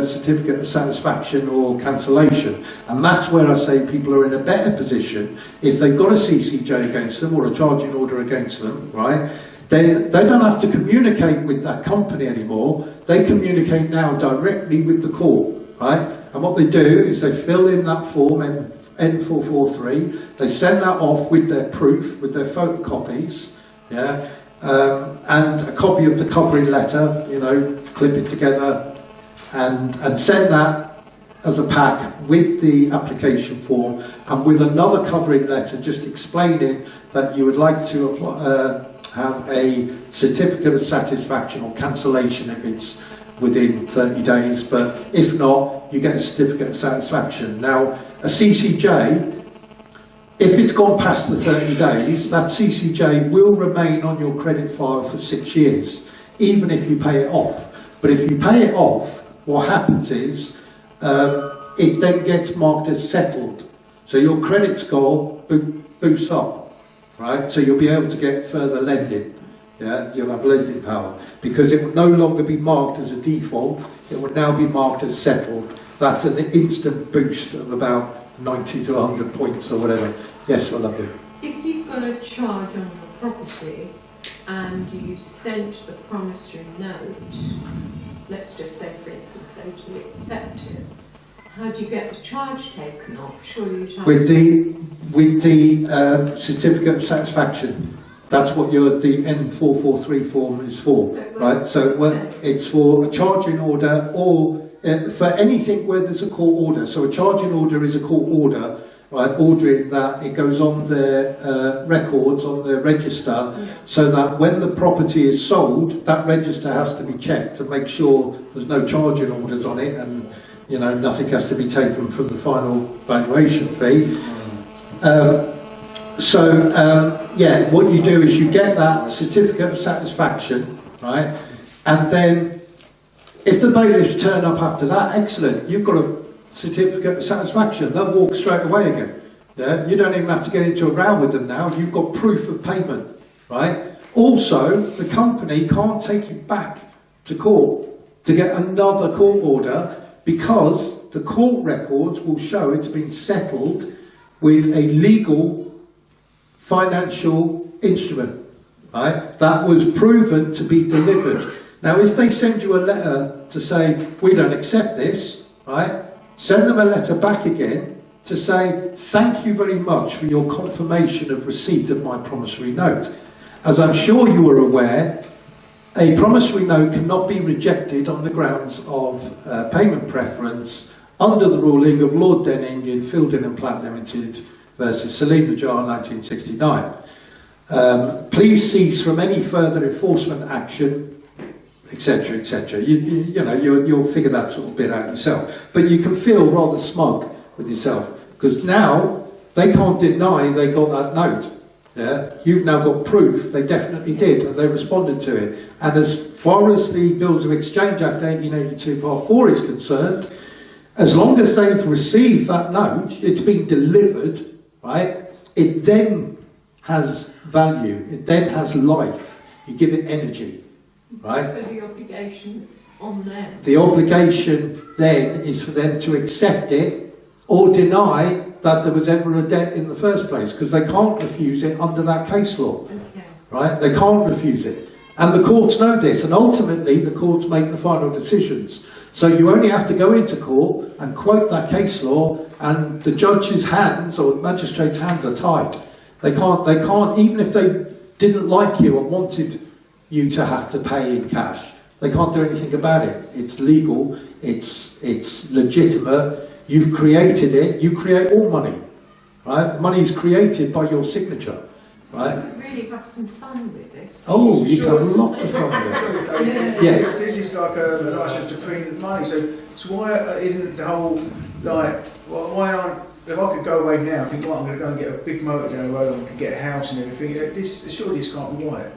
certificate of satisfaction or cancellation. And that's where I say people are in a better position if they've got a CCJ against them or a charging order against them, right? Then they don't have to communicate with that company anymore. They communicate now directly with the court, right? And what they do is they fill in that form, N443, they send that off with their proof, with their photocopies, yeah, and a copy of the covering letter, you know, clip it together and send that as a pack with the application form and with another covering letter just explaining that you would like to apply, have a certificate of satisfaction or cancellation if it's within 30 days, but if not, you get a certificate of satisfaction. Now, a CCJ, if it's gone past the 30 days, that CCJ will remain on your credit file for 6 years, even if you pay it off. But if you pay it off, what happens is, it then gets marked as settled. So your credit score boosts up, right? So you'll be able to get further lending. Yeah, you'll have lending power. Because it will no longer be marked as a default, it will now be marked as settled. That's an instant boost of about 90 to 100 points or whatever. Yes, I love you. If you've got a charge on your property and you sent the promissory note, let's just say, for instance, they to accept it, how do you get the charge taken off? Surely you with the certificate of satisfaction. That's what the N443 form is for, right? So it's for a charging order or for anything where there's a court order. So a charging order is a court order, right, ordering that it goes on their records, on their register, so that when the property is sold, that register has to be checked to make sure there's no charging orders on it and, you know, nothing has to be taken from the final valuation fee. Yeah, what you do is you get that certificate of satisfaction, right, and then if the bailiffs turn up after that, excellent, you've got a certificate of satisfaction, they'll walk straight away again. Yeah? You don't even have to get into a row with them now, you've got proof of payment, right? Also, the company can't take it back to court to get another court order because the court records will show it's been settled with a legal financial instrument, right? That was proven to be delivered. Now, if they send you a letter to say, we don't accept this, right? Send them a letter back again to say, thank you very much for your confirmation of receipt of my promissory note. As I'm sure you are aware, a promissory note cannot be rejected on the grounds of payment preference under the ruling of Lord Denning in Fielding and Platt Limited versus Salim Najjar 1969. Please cease from any further enforcement action, etc., etc. You'll figure that sort of bit out yourself. But you can feel rather smug with yourself because now they can't deny they got that note. Yeah, you've now got proof they definitely did and they responded to it. And as far as the Bills of Exchange Act 1882 Part 4 is concerned, as long as they've received that note, it's been delivered, right? It then has value. It then has life. You give it energy. Right? So the obligation is on them. The obligation then is for them to accept it or deny that there was ever a debt in the first place, because they can't refuse it under that case law, Okay. right? They can't refuse it. And the courts know this, and ultimately the courts make the final decisions. So you only have to go into court and quote that case law, and the judge's hands or the magistrate's hands are tied. They can't, even if they didn't like you and wanted you to have to pay in cash, they can't do anything about it. It's legal, it's legitimate, you've created it, you create all money, right? Money is created by your signature, right? You really have some fun with this. Oh, you can have lots of fun with it. Yes. This is like a license to print money. So why isn't the whole like why aren't if I could go away now and think, well, I'm going to go and get a big motor down the road and I could get a house and everything, surely this can't be right.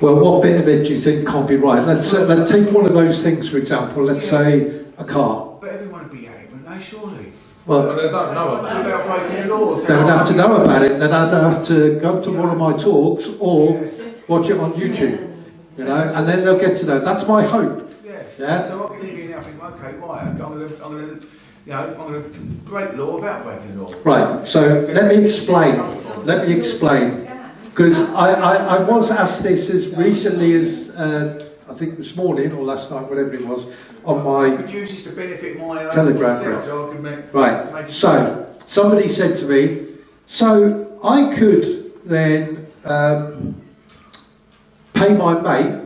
Well, what bit of it do you think can't be right? Let's take one of those things, for example. Let's say a car. But everyone would behave, wouldn't they? Surely. Well, But they don't know about it. Without breaking the law. they would have to know about it. They'd have to go to one of my talks or watch it on YouTube, you know, and then they'll get to know. That's my hope. Yeah. So I can leave you now and think, okay, right, I'm going to break law without breaking law. Right. So let me explain. Because I was asked this as recently as I think this morning or last night, whatever it was, on I my could use this to benefit my Telegraph. myself, so I could make right. it So somebody said to me, so I could then pay my mate,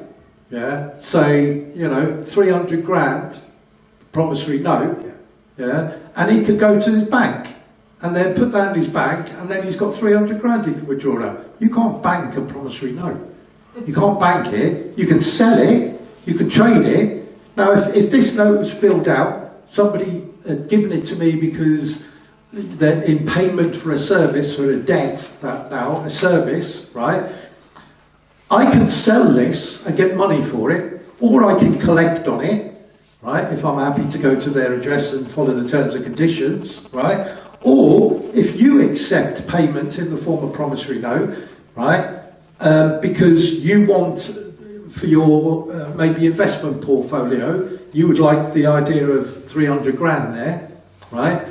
yeah, say 300 grand promissory note, yeah, and he could go to his bank and then put that in his bank, and then he's got 300 grand he can withdraw out. You can't bank a promissory note. You can't bank it. You can sell it. You can trade it. Now, if this note was filled out, somebody had given it to me because they're in payment for a service, for a debt, a service, right? I can sell this and get money for it, or I can collect on it, right? If I'm happy to go to their address and follow the terms and conditions, right? Or if you accept payment in the form of promissory note, right? Because you want for your maybe investment portfolio, you would like the idea of 300 grand there, right?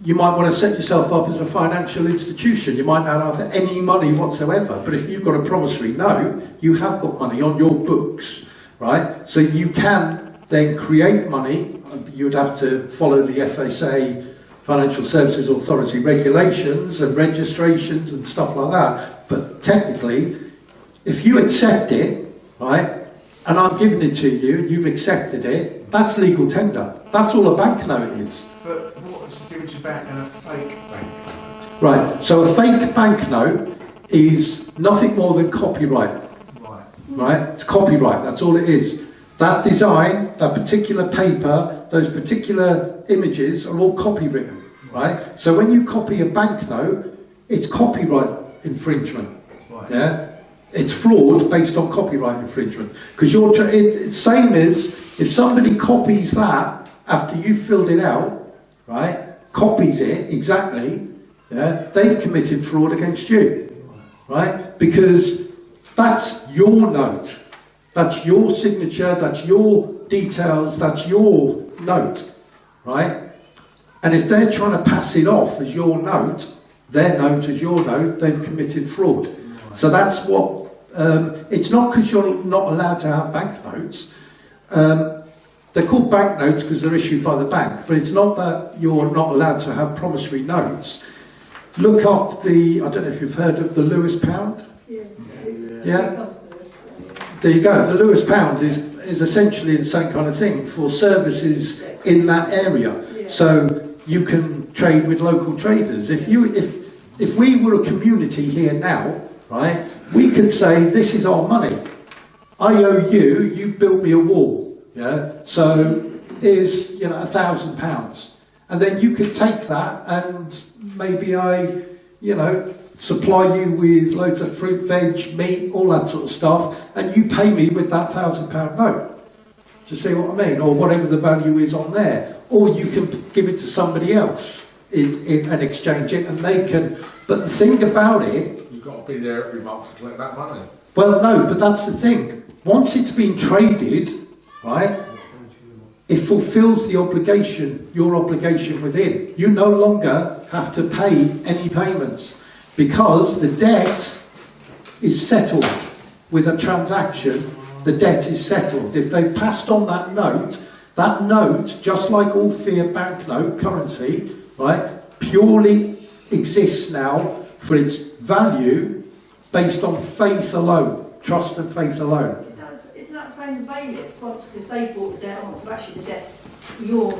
You might want to set yourself up as a financial institution. You might not have any money whatsoever, but if you've got a promissory note, you have got money on your books, right? So you can then create money. You'd have to follow the FSA, Financial Services Authority regulations and registrations and stuff like that. But technically, if you accept it, right, and I'm giving it to you, and you've accepted it, that's legal tender. That's all a banknote is. But what is the difference between bank and a fake bank? Right, so a fake banknote is nothing more than copyright. Right? It's copyright, that's all it is. That design, that particular paper, those particular images are all copywritten, right? So when you copy a banknote, it's copyright infringement, yeah? It's fraud based on copyright infringement. Because it's same as if somebody copies that after you've filled it out, right? Copies it exactly, yeah? They've committed fraud against you, right? Because that's your note. That's your signature, that's your details, that's your note, right? And if they're trying to pass it off as your note, their note as your note, they've committed fraud. So that's what, it's not because you're not allowed to have banknotes. They're called banknotes because they're issued by the bank, but it's not that you're not allowed to have promissory notes. Look up I don't know if you've heard of the Lewis pound. Yeah? There you go. The Lewis pound is essentially the same kind of thing for services in that area. So you can trade with local traders. If we were a community here now, right, we could say this is our money. I owe you. You built me a wall. Yeah. So here's £1,000, and then you could take that and maybe I supply you with loads of fruit, veg, meat, all that sort of stuff, and you pay me with that £1,000 note. Do you see what I mean? Or whatever the value is on there. Or you can give it to somebody else and exchange it, and they can. But the thing about it... You've got to be there every month to collect that money. Well, no, but that's the thing. Once it's been traded, right, it fulfills the obligation, your obligation within. You no longer have to pay any payments because the debt is settled with a transaction. The debt is settled. If they passed on that note, just like all fiat banknote currency, right, purely exists now for its value based on faith alone, trust and faith alone. Is that the same as bailiffs once, because they bought the debt on, so actually the debt's you're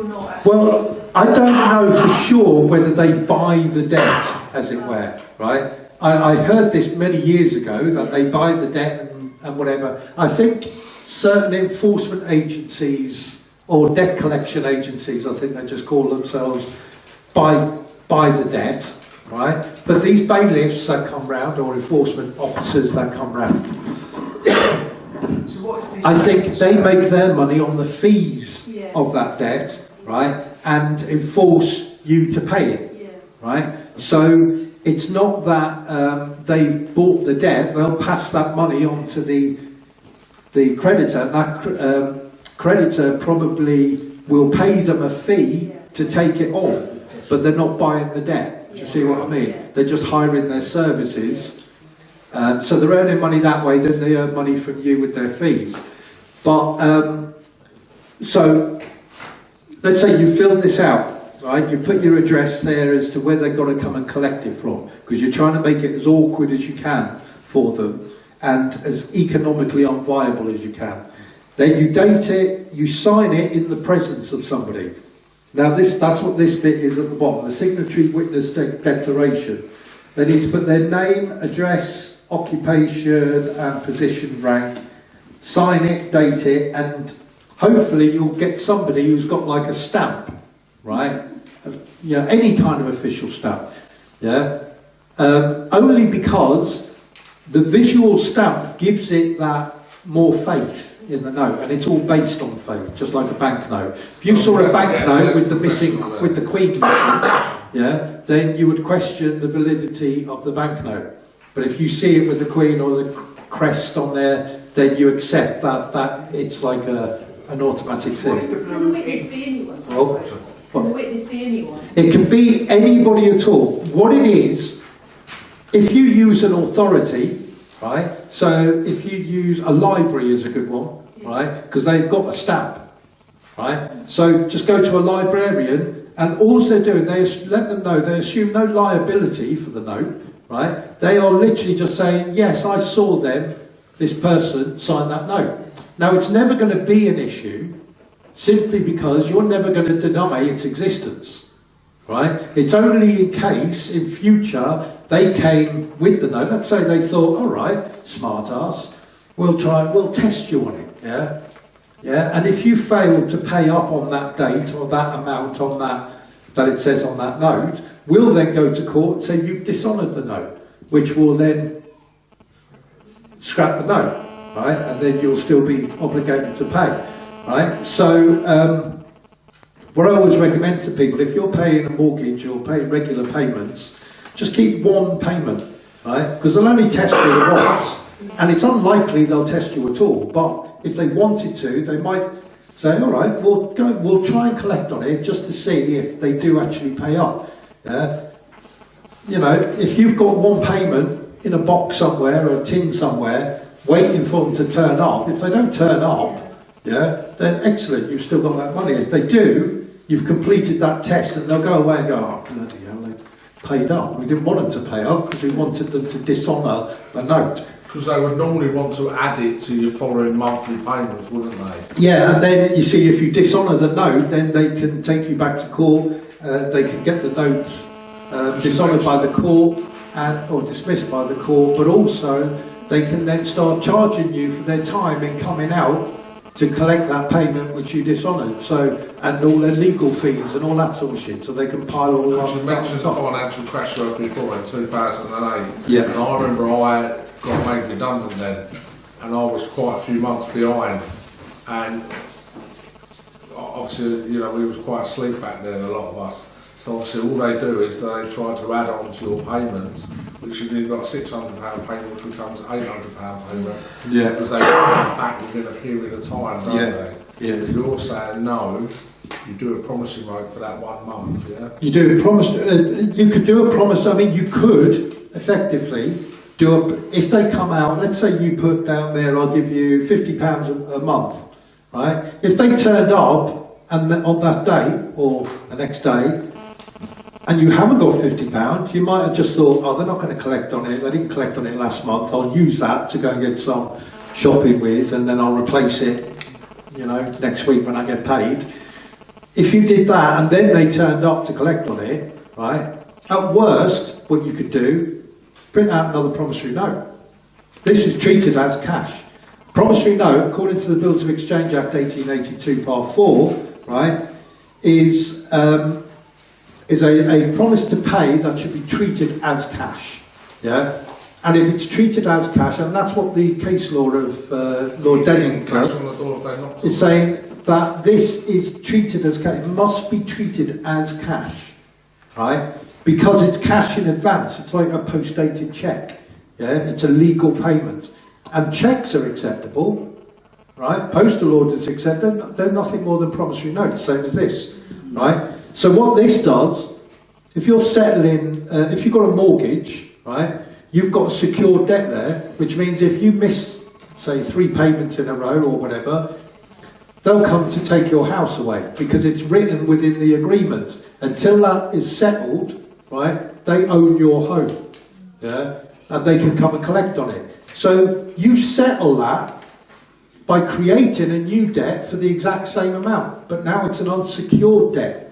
not actually... Well, I don't know for sure whether they buy the debt, as it were, right? I heard this many years ago, that they buy the debt and whatever. I think certain enforcement agencies, or debt collection agencies, I think they just call themselves, buy the debt, right? But these bailiffs that come round, or enforcement officers that come round, So what is this? I think they make their money on the fees Yeah. of that debt, right, and enforce you to pay it, Yeah. right? So it's not that they bought the debt; they'll pass that money on to the creditor. That creditor probably will pay them a fee to take it on, but they're not buying the debt. Do you see what I mean? They're just hiring their services. So they're earning money that way, then they earn money from you with their fees. But, so, let's say you filled this out, right? You put your address there as to where they've got to come and collect it from, because you're trying to make it as awkward as you can for them, and as economically unviable as you can. Then you date it, you sign it in the presence of somebody. Now that's what this bit is at the bottom, the signatory witness declaration. They need to put their name, address, occupation and position rank, sign it, date it, and hopefully you'll get somebody who's got like a stamp, right? You know, any kind of official stamp, yeah? Only because the visual stamp gives it that more faith in the note, and it's all based on faith, just like a banknote. If you saw a banknote with the Queen missing, yeah, then you would question the validity of the banknote. But if you see it with the Queen or the crest on there, then you accept that it's like an automatic What is thing. the Can the witness be anyone? Oh. Can the witness be anyone? It can be anybody at all. What it is, if you use an authority, right? So if you use a library is a good one, right? Because they've got a stamp, right? So just go to a librarian, and all they're doing, they let them know they assume no liability for the note, right? They are literally just saying, yes, I saw them, this person sign that note. Now it's never going to be an issue, simply because you're never going to deny its existence, right? It's only in case in future they came with the note. Let's say they thought, all right, smart ass, we'll test you on it, yeah? Yeah, and if you fail to pay up on that date or that amount on that it says on that note, we'll then go to court and say you've dishonoured the note, which will then scrap the note, right? And then you'll still be obligated to pay, right? So what I always recommend to people, if you're paying a mortgage or paying regular payments, just keep one payment, right? Because they'll only test you once, and it's unlikely they'll test you at all. But if they wanted to, they might say, all right, we'll try and collect on it just to see if they do actually pay up. Yeah? You know, if you've got one payment in a box somewhere or a tin somewhere, waiting for them to turn up, if they don't turn up, yeah, then excellent, you've still got that money. If they do, you've completed that test, and they'll go away and go, oh, bloody hell, they paid up. We didn't want them to pay up because we wanted them to dishonour the note. Because they would normally want to add it to your following monthly payments, wouldn't they? Yeah, and then you see, if you dishonour the note, then they can take you back to court. They can get the notes dishonoured by the court or dismissed by the court, but also they can then start charging you for their time in coming out to collect that payment which you dishonoured. So, and all their legal fees and all that sort of shit. So they can pile all You on mentioned the top. financial crash before in 2008. Yeah. And I remember I got made redundant then, and I was quite a few months behind. And obviously, you know, we was quite asleep back then, a lot of us. So obviously all they do is they try to add on to your payments, which you've got a £600 payment, which becomes £800 payment. Yeah. Because they pay it back within a period of time, don't Yeah. they? Yeah. You're saying no, you do a promissory note for that 1 month, yeah? You do a promise. You could do a promise. I mean, you could effectively do a. If they come out, let's say you put down there, I'll give you £50 a month, right? If they turned up and on that day or the next day, and you haven't got £50, you might have just thought, oh, they're not going to collect on it. They didn't collect on it last month. I'll use that to go and get some shopping with, and then I'll replace it, you know, next week when I get paid. If you did that and then they turned up to collect on it, right? At worst, what you could do, print out another promissory note. This is treated as cash. Promissory note, according to the Bills of Exchange Act 1882, Part 4, right, is a promise to pay that should be treated as cash. Yeah? And if it's treated as cash, and that's what the case law of Lord Denning is saying, that this is treated as cash. It must be treated as cash, right? Because it's cash in advance. It's like a post-dated cheque. Yeah, it's a legal payment, and cheques are acceptable, right? Postal orders accepted. They're nothing more than promissory notes, same as this, right? So what this does, if you're settling, if you've got a mortgage, right, you've got a secured debt there, which means if you miss, say, 3 payments in a row or whatever, they'll come to take your house away because it's written within the agreement. Until that is settled, right, they own your home, yeah, and they can come and collect on it. So you settle that by creating a new debt for the exact same amount, but now it's an unsecured debt,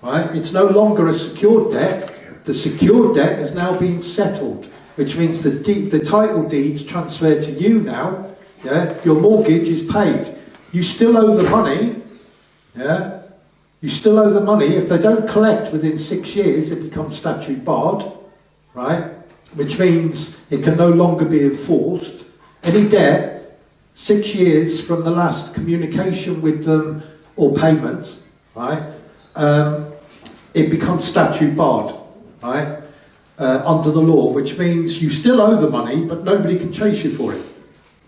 right? It's no longer a secured debt. The secured debt is now being settled, which means the title deed's transferred to you now, yeah, your mortgage is paid. You still owe the money, yeah? You still owe the money. If they don't collect within 6 years, it becomes statute barred, right? Which means it can no longer be enforced. Any debt, 6 years from the last communication with them or payment, right? It becomes statute barred, right? Under the law, which means you still owe the money, but nobody can chase you for it.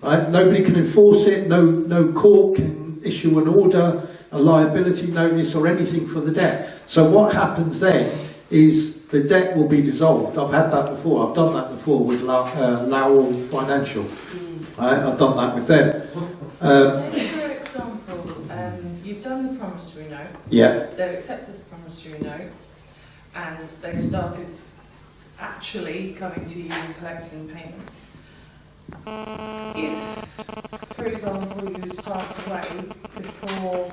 Right? Nobody can enforce it, no court can issue an order, a liability notice or anything for the debt. So what happens then is the debt will be dissolved. I've had that before, I've done that before with Lowell Financial. Right? I've done that with them. Say, for example, you've done the promissory note, Yeah. they've accepted the promissory note, and they've started actually coming to you and collecting payments. If, for example, you passed away before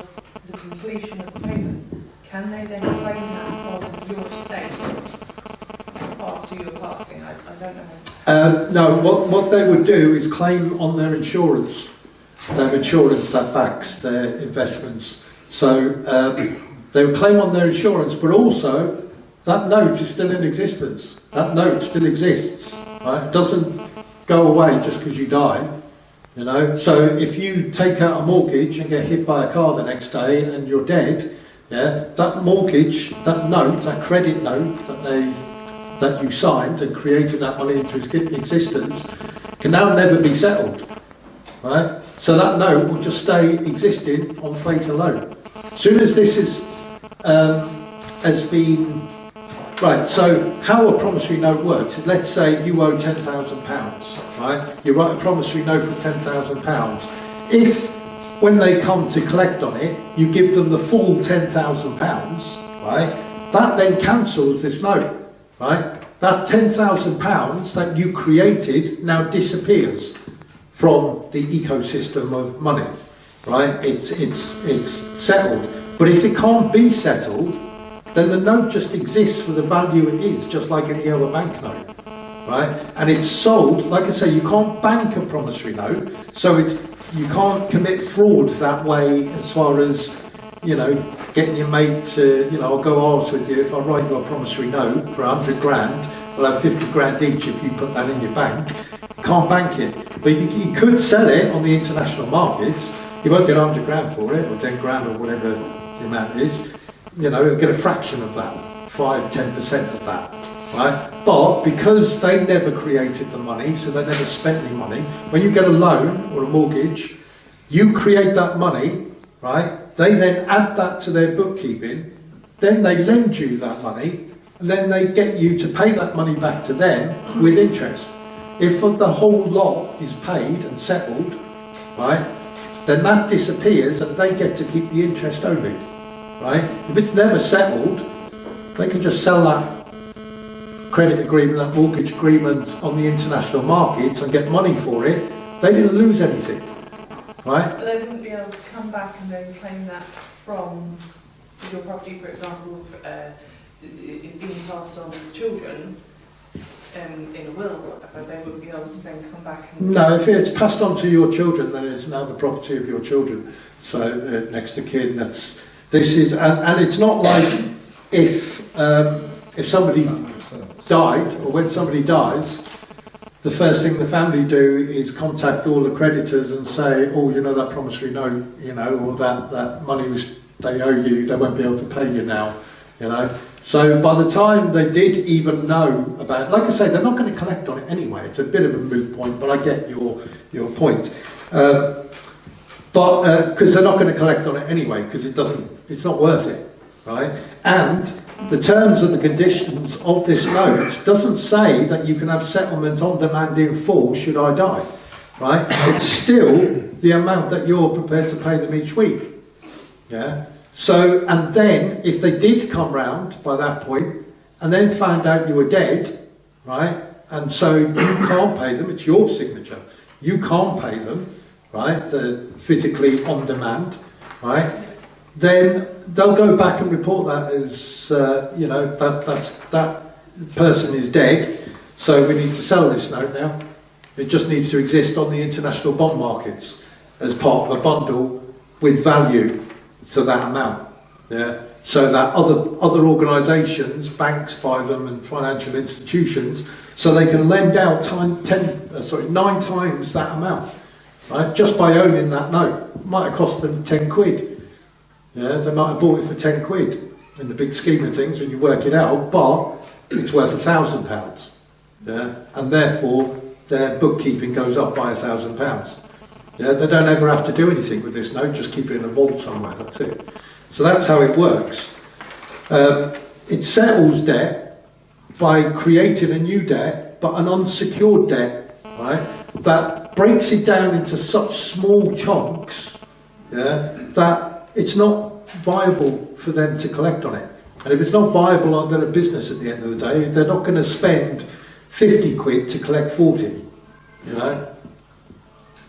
the completion of the payments, can they then claim that on your estate after your passing? I don't know. No, what they would do is claim on their insurance that backs their investments. So they would claim on their insurance, but also that note is still in existence. That note still exists. Right? It doesn't go away just because you die, you know. So if you take out a mortgage and get hit by a car the next day and you're dead, yeah, that mortgage, that note, that credit note that you signed and created that money into existence can now never be settled, right? So that note will just stay existing on faith alone. As soon as this has been right, so how a promissory note works is, let's say you owe £10,000, right? You write a promissory note for £10,000. If, when they come to collect on it, you give them the full £10,000, right? That then cancels this note, right? That £10,000 that you created now disappears from the ecosystem of money, right? It's settled. But if it can't be settled, then the note just exists for the value it is, just like any other banknote, right? And it's sold, like I say, you can't bank a promissory note, so you can't commit fraud that way as far as, you know, getting your mate to, you know, I'll go arse with you if I write you a promissory note for 100 grand, we'll have 50 grand each if you put that in your bank. You can't bank it, but you could sell it on the international markets. You won't get 100 grand for it, or 10 grand or whatever the amount is. You know, you'll get a fraction of that, 5-10% of that, right? But because they never created the money, so they never spent any money, when you get a loan or a mortgage, you create that money right? They then add that to their bookkeeping, then they lend you that money, and then they get you to pay that money back to them with interest. If the whole lot is paid and settled, right, then that disappears and they get to keep the interest only, right? If it's never settled, they can just sell that credit agreement, that mortgage agreement on the international markets and get money for it. They didn't lose anything, right? But they wouldn't be able to come back and then claim that from your property, for example, it being passed on to the children in a will, but they wouldn't be able to then come back and... No, if it's passed on to your children, then it's now the property of your children. So next to kin, this is, and it's not like if somebody died, or when somebody dies, the first thing the family do is contact all the creditors and say, oh, you know, that promissory note, you know, or that money they owe you, they won't be able to pay you now, you know. So by the time they did even know about, like I say, they're not going to collect on it anyway. It's a bit of a moot point, but I get your point. But because they're not going to collect on it anyway, because it's not worth it, right? And the terms and the conditions of this note doesn't say that you can have settlement on demand in full should I die, right? It's still the amount that you're prepared to pay them each week, yeah? So, and then if they did come round by that point and then found out you were dead, right? And so you can't pay them, it's your signature. You can't pay them, right? They're physically on demand, right? Then they'll go back and report that as, you know, that person is dead, so we need to sell this note now. It just needs to exist on the international bond markets as part of a bundle with value to that amount. Yeah. So that other organisations, banks buy them and financial institutions, so they can lend out 9 times that amount, right? Just by owning that note. It might have cost them 10 quid. Yeah, they might have bought it for 10 quid in the big scheme of things when you work it out, but it's worth £1,000. Yeah, and therefore their bookkeeping goes up by £1,000. Yeah, they don't ever have to do anything with this note, just keep it in a vault somewhere, that's it. So that's how it works. It settles debt by creating a new debt, but an unsecured debt, right, that breaks it down into such small chunks, yeah, that it's not viable for them to collect on it. And if it's not viable on their business at the end of the day, they're not going to spend 50 quid to collect 40, you know.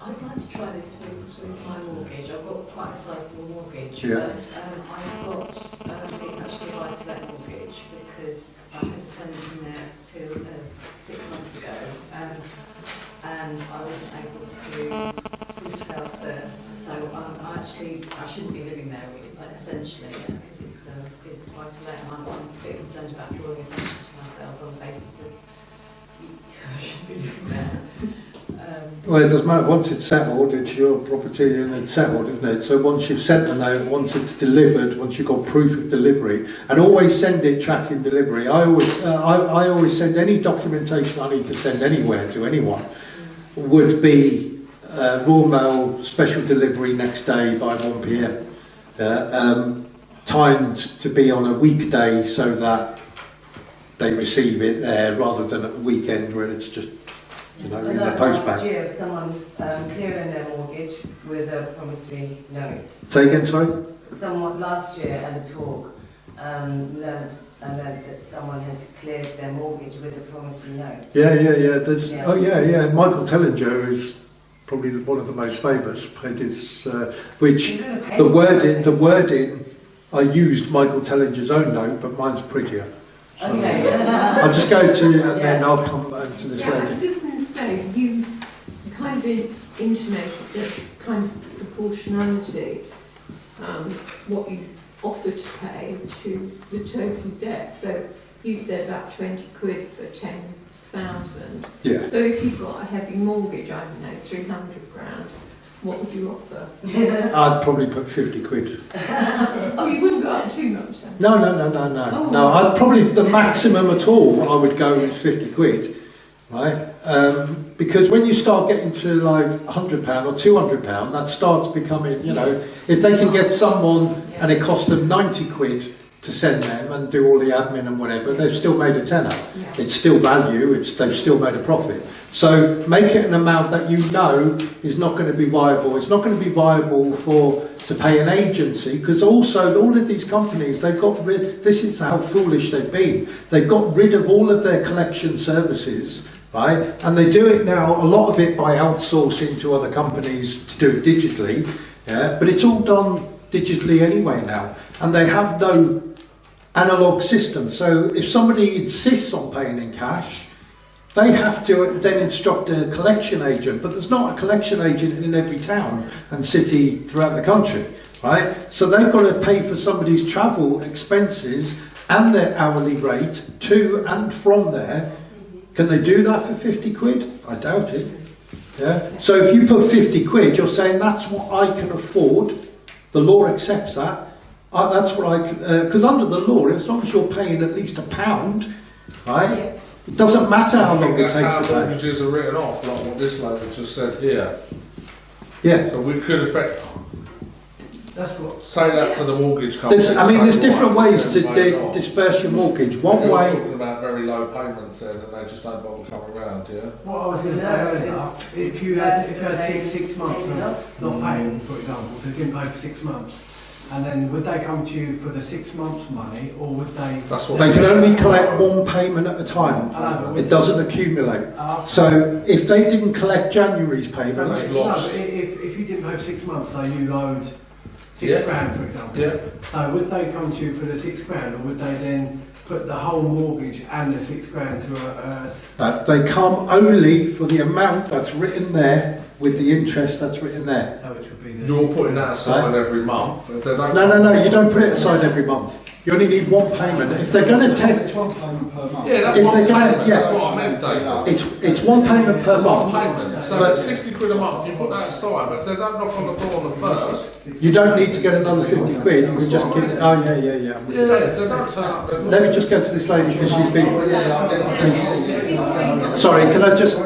I'd like to try this with my mortgage. I've got quite a sizable mortgage, Yeah. but I've got, it's actually a buy-to-let mortgage because I had a tenant in there till 6 months ago, and I wasn't able to sort out so I shouldn't be living there essentially, because it's a buy-to-let, and I'm a bit concerned about drawing attention to myself on the basis of I shouldn't be living there. Well, it doesn't matter. Once it's settled, it's your property and it's settled, isn't it? So once you've sent the note, once it's delivered, once you've got proof of delivery, and always send it tracking delivery. I always send any documentation I need to send anywhere to anyone would be raw mail, special delivery next day by 1 p.m. Timed to be on a weekday so that they receive it there rather than at the weekend when it's just, you know, in the post Last bag. year, someone clearing their mortgage with a promissory note. Say again, sorry? Someone last year at a talk learned that someone had cleared their mortgage with a promissory note. Yeah. There's, Yeah. Oh yeah. Michael Tellinger is probably one of the most famous. Paid his, which the wording. I used Michael Tellinger's own note, but mine's prettier. So Okay. I'll just go to and then I'll come back to this Yeah, I lady. was just going to say, you kind of intimated that it's kind of proportionality, what you offer to pay to the total debt. So you said about 20 quid for 10,000. Yeah. So if you've got a heavy mortgage, I don't know, 300 grand, what would you offer? I'd probably put 50 quid. Oh, you wouldn't go up too much then? No. Oh. No, I'd probably, the maximum at all I would go is 50 quid, right? because when you start getting to like £100 or £200, that starts becoming, you know, if they can get someone and it costs them 90 quid to send them and do all the admin and whatever, they've still made a tenner. It's still value, they've still made a profit. So make it an amount that you know is not going to be viable. It's not going to be viable to pay an agency, because also all of these companies, they've got rid, this is how foolish they've been. They've got rid of all of their collection services, right? And they do it now, a lot of it by outsourcing to other companies to do it digitally, yeah? But it's all done digitally anyway now. And they have no analog system. So if somebody insists on paying in cash, they have to then instruct a collection agent, but there's not a collection agent in every town and city throughout the country, right? So they've got to pay for somebody's travel expenses and their hourly rate to and from there. Can they do that for 50 quid? I doubt it. Yeah. So if you put 50 quid, you're saying that's what I can afford. The law accepts that. That's what I can, because under the law, as long as you're paying at least £1, right? Yes. It doesn't matter how long it That's takes how to pay. mortgages are written off, like what this lady just said here. Yeah. So we could affect, That's what. say that to the mortgage company. There's say, different right, ways to paid off. disperse your mortgage. One You're way, talking about very low payments then, and they just don't bother coming around, yeah? What I was going to say earlier, if you had six months of not paying, for example, so you didn't pay for 6 months, and then would they come to you for the 6 months money, or would they? That's what they can only collect one payment at a time. It doesn't accumulate. So if they didn't collect January's payment, No, That's but lost. if you didn't pay for 6 months, so you owed six Yeah. grand, for example. Yeah. So would they come to you for the 6 grand, or would they then put the whole mortgage and the 6 grand to they come only for the amount that's written there with the interest that's written there. so which would be the? You're putting that aside every month. If they don't No, you don't put it aside every month. You only need one payment. If they're going to test, one payment per month. Yeah, that's If one they're gonna- payment, yeah. that's what I meant, David. it's one payment per One month. payment. So But- it's 50 quid a month, you put that aside, but if they don't knock on the door on the first, You don't need to get another 50 quid. You can just give it. Oh yeah. yeah, if they don't turn up, then Let me just go to this lady because she's been. Oh, yeah, I'm getting- Sorry, can I just?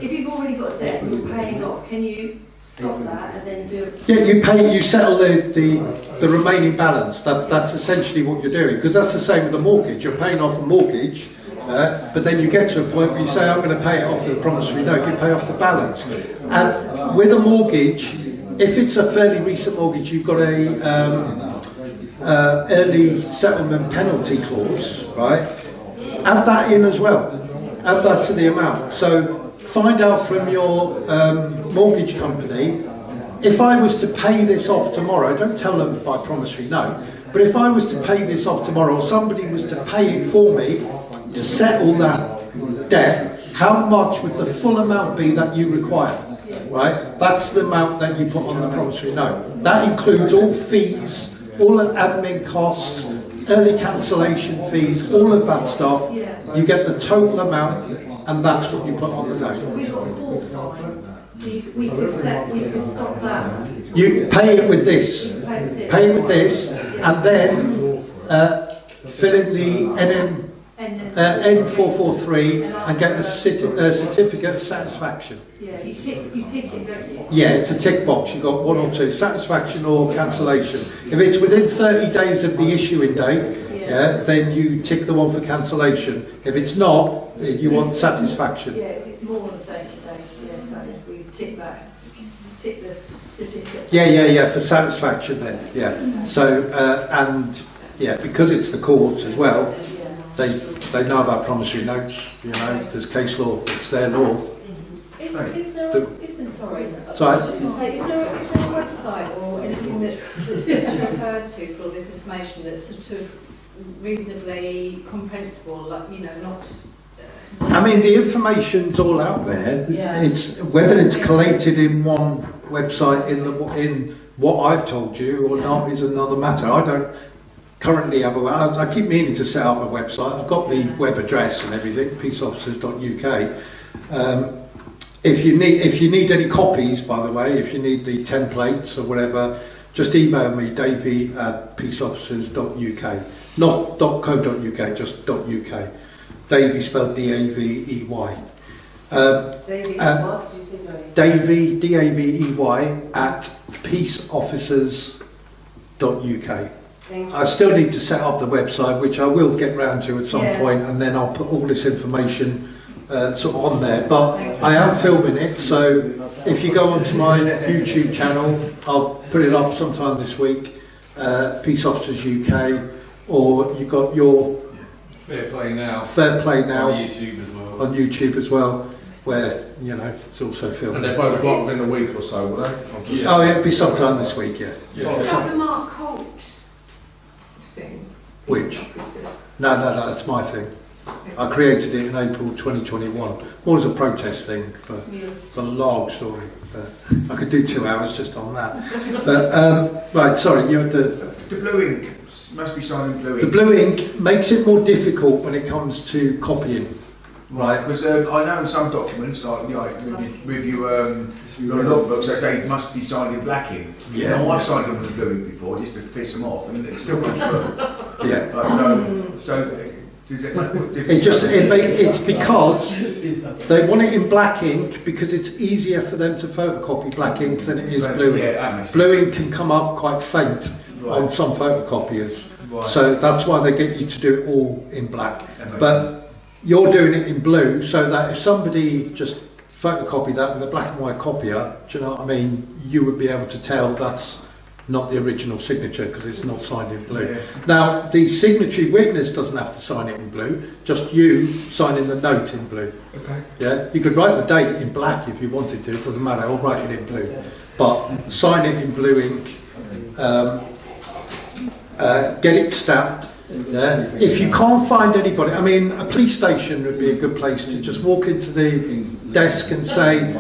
If you've already got debt and you're paying off, can you stop that and then do it? Yeah, you settle the remaining balance. That's essentially what you're doing, because that's the same with a mortgage. You're paying off a mortgage, but then you get to a point where you say, I'm going to pay it off with a promissory note. You pay off the balance, and with a mortgage, if it's a fairly recent mortgage, you've got a early settlement penalty clause, right? Add that in as well. Add that to the amount. So find out from your mortgage company, if I was to pay this off tomorrow, don't tell them by promissory note, but if I was to pay this off tomorrow, or somebody was to pay it for me to settle that debt, how much would the full amount be that you require? Right? That's the amount that you put on the promissory note. That includes all fees, all the admin costs, early cancellation fees, all of that stuff. You get the total amount, and that's what you put on the note. We've got a court fine, so we could stop that. You pay it with this. Pay it with this, and then fill in the N443 and get a certificate of satisfaction. Yeah, you tick it, don't you? Yeah, it's a tick box. You've got one or two, satisfaction or cancellation. If it's within 30 days of the issuing date, then you tick the one for cancellation. If it's not, you want satisfaction. Yeah, it's more than 30 days, yeah, so we tick the certificate. Yeah, for satisfaction then, yeah. So, and, yeah, because it's the courts as well, they know about promissory notes, you know, there's case law, it's their law. Is there, sorry, Sorry. I was just going to say, is there a website or anything that's referred to for all this information that's sort of reasonably comprehensible, like, you know, not... I mean, the information's all out there. Yeah. It's whether it's collated in one website in what I've told you or not is another matter. I don't currently have I keep meaning to set up a website. I've got the web address and everything, peaceofficers.uk. If you need any copies, by the way, if you need the templates or whatever, just email me, davey@peaceofficers.uk. Not .co.uk, just .uk. Davey spelled D-A-V-E-Y. David, Uh, what did you say, sorry? Davey, D-A-V-E-Y, at peaceofficers.uk. Thank you. I still need to set up the website, which I will get round to at some Yeah. point, and then I'll put all this information sort of on there. But I am filming it, so if you go onto my YouTube channel, I'll put it up sometime this week, Peace Officers UK, or you've got your Fair Play Now. Fair Play Now On YouTube as well. on YouTube as well, where, you know, it's also filmed. And they're both got within a week or so, will they? Yeah. Oh, it'll be sometime this week, yeah. Is that the Mark Holt thing? Which? Peace officers. No, that's my thing. I created it in April 2021. More as a protest thing, but it's a long story. But I could do 2 hours just on that. But right, sorry, you had the blue ink must be signed in blue ink. the blue ink makes it more difficult when it comes to copying. Right, because I know in some documents, like with your logbooks, they say it must be signed in black ink. Yeah. Now, I've signed them with blue ink before, just to piss them off, and it still comes through. Yeah. It's because they want it in black ink because it's easier for them to photocopy black ink than it is blue ink. Yeah, that makes Blue ink can come up quite faint on some photocopiers, so that's why they get you to do it all in black. But you're doing it in blue, so that if somebody just photocopied that with a black and white copier, do you know what I mean? You would be able to tell that's not the original signature because it's not signed in blue. Yeah. Now, the signatory witness doesn't have to sign it in blue, just you signing the note in blue. Okay. Yeah, you could write the date in black if you wanted to, it doesn't matter, I'll write it in blue. But sign it in blue ink, get it stamped. Yeah. If you can't find anybody, I mean, a police station would be a good place to just walk into the desk and say,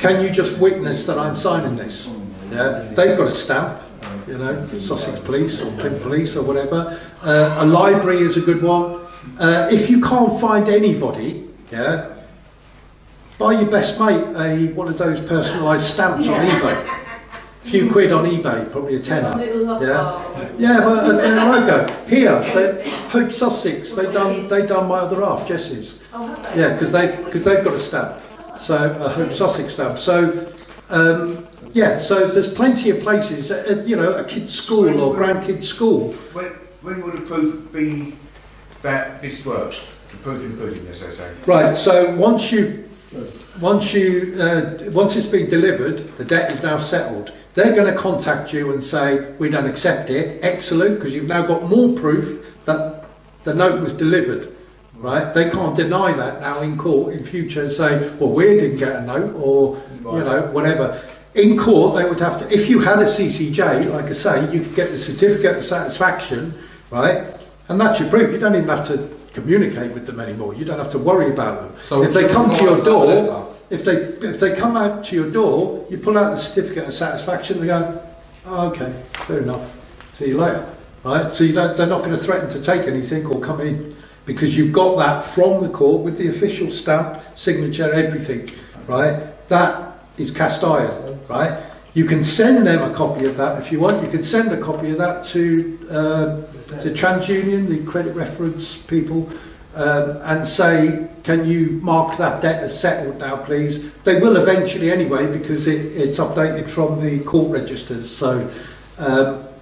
can you just witness that I'm signing this? Yeah, they've got a stamp, you know, Sussex Police or Kent Police or whatever. A library is a good one. If you can't find anybody, yeah, buy your best mate one of those personalised stamps on eBay. A few quid on eBay, probably a tenner. Yeah, but a logo. Here, Hope Sussex, they done my other half, Jess's. Yeah, because they've got a stamp. So a Hope Sussex stamp. So yeah, so there's plenty of places, you know, a kid's school or grandkid's school. When will the proof be that this works? The proof in pudding, as they say. Right. So once it's been delivered, the debt is now settled. They're going to contact you and say, we don't accept it. Excellent, because you've now got more proof that the note was delivered. Right? They can't deny that now in court in future and say, well, we didn't get a note or, you know, whatever. In court, they would have to, if you had a CCJ, like I say, you could get the certificate of satisfaction, right? And that's your proof. You don't even have to communicate with them anymore. You don't have to worry about them. So if they come to your door, if they come out to your door, you pull out the certificate of satisfaction. They go, oh, okay, fair enough. See you later, right? So they're not going to threaten to take anything or come in because you've got that from the court with the official stamp, signature, everything, right? That is cast iron, right? You can send them a copy of that if you want. You can send a copy of that to TransUnion, the credit reference people, and say, can you mark that debt as settled now, please? They will eventually anyway, because it's updated from the court registers. So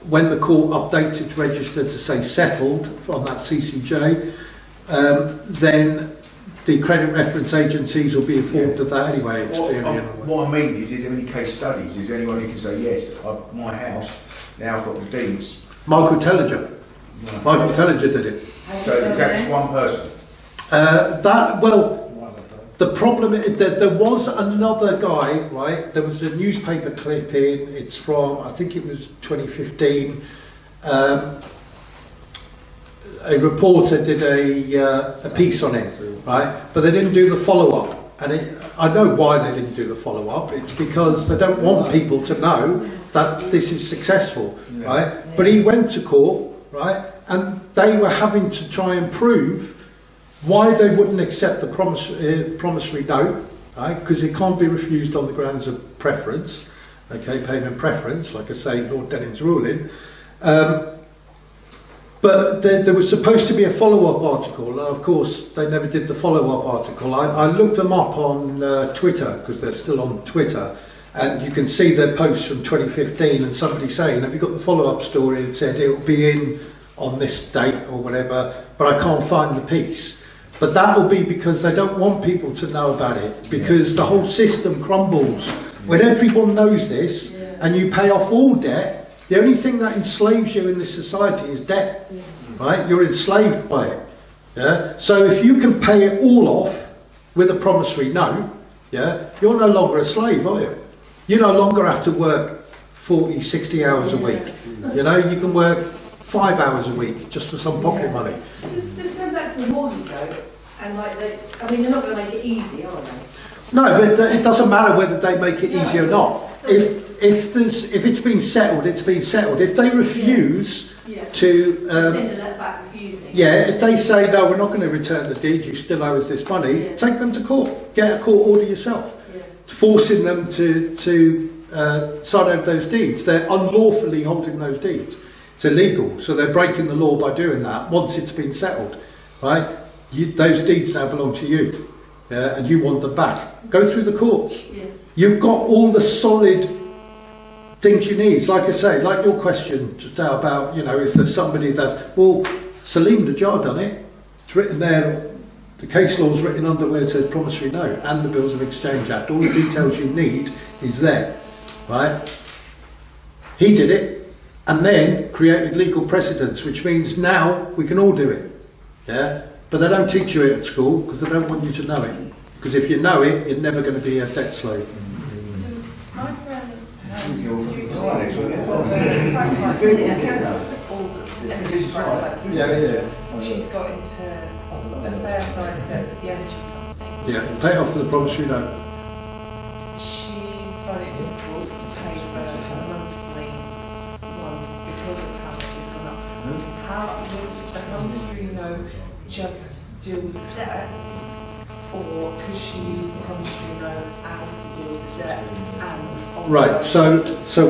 when the court updates its register to say settled on that CCJ, then the credit reference agencies will be informed of that anyway. What I mean is there any case studies? Is there anyone who can say, yes, my house, now I've got the deeds? Michael Telliger. Michael Telliger did it. So is that just one person? The problem is that there was another guy, right? There was a newspaper clipping, it's from, I think it was 2015. A reporter did a piece on it, right? But they didn't do the follow-up. And I know why they didn't do the follow-up. It's because they don't want people to know that this is successful, right? But he went to court, right? And they were having to try and prove why they wouldn't accept the promissory note, right? Because it can't be refused on the grounds of preference, okay, payment preference, like I say, Lord Denning's ruling. But there was supposed to be a follow-up article, and of course they never did the follow-up article. I looked them up on Twitter, because they're still on Twitter, and you can see their posts from 2015, and somebody saying, have you got the follow-up story, and said it'll be in on this date or whatever, but I can't find the piece. But that will be because they don't want people to know about it, because the whole system crumbles. When everyone knows this, and you pay off all debt, the only thing that enslaves you in this society is debt, right? You're enslaved by it, yeah? So if you can pay it all off with a promissory note, yeah, you're no longer a slave, are you? You no longer have to work 40, 60 hours a week. You know, you can work 5 hours a week just for some pocket money. Just going back to the mortgage though, and like I mean, they're not going to make it easy, are they? No, but it doesn't matter whether they make it easy or not. If it's been settled, it's been settled. If they refuse to, if they say no, we're not going to return the deed, you still owe us this money, take them to court. Get a court order yourself, forcing them to sign over those deeds. They're unlawfully holding those deeds. It's illegal, so they're breaking the law by doing that. Once it's been settled, right? Those deeds now belong to you. And you want them back. Go through the courts. You've got all the solid things you need. Like I say, like your question just now about, you know, is there somebody that's, well, Salim Najjar done it. It's written there, the case law's written under where it says promissory note and the Bills of Exchange Act. All the details you need is there, right? He did it and then created legal precedents, which means now we can all do it, yeah? But they don't teach you it at school because they don't want you to know it. Because if you know it, you're never going to be a debt slave. My friend, she's got into a fair sized debt with the energy company. Yeah, pay it off with a promissory note. She's found it difficult to pay for her monthly ones because of how much it's gone up. How would a promissory note just deal with the debt, or could she use the promissory note as to deal with the debt and right, so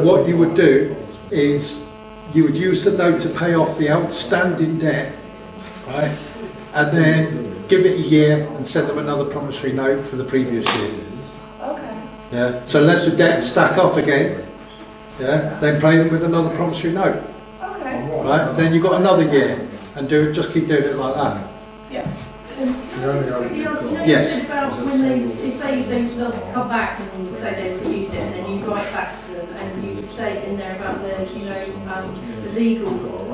what you would do is you would use the note to pay off the outstanding debt, right, and then give it a year and send them another promissory note for the previous year. Okay. Yeah, so let the debt stack up again, yeah, then pay them with another promissory note. Okay. Right, then you've got another year and just keep doing it like that. Yeah. Yes. About when if they'll come back and say they refused it, and then you write back to them and you state in there about the legal.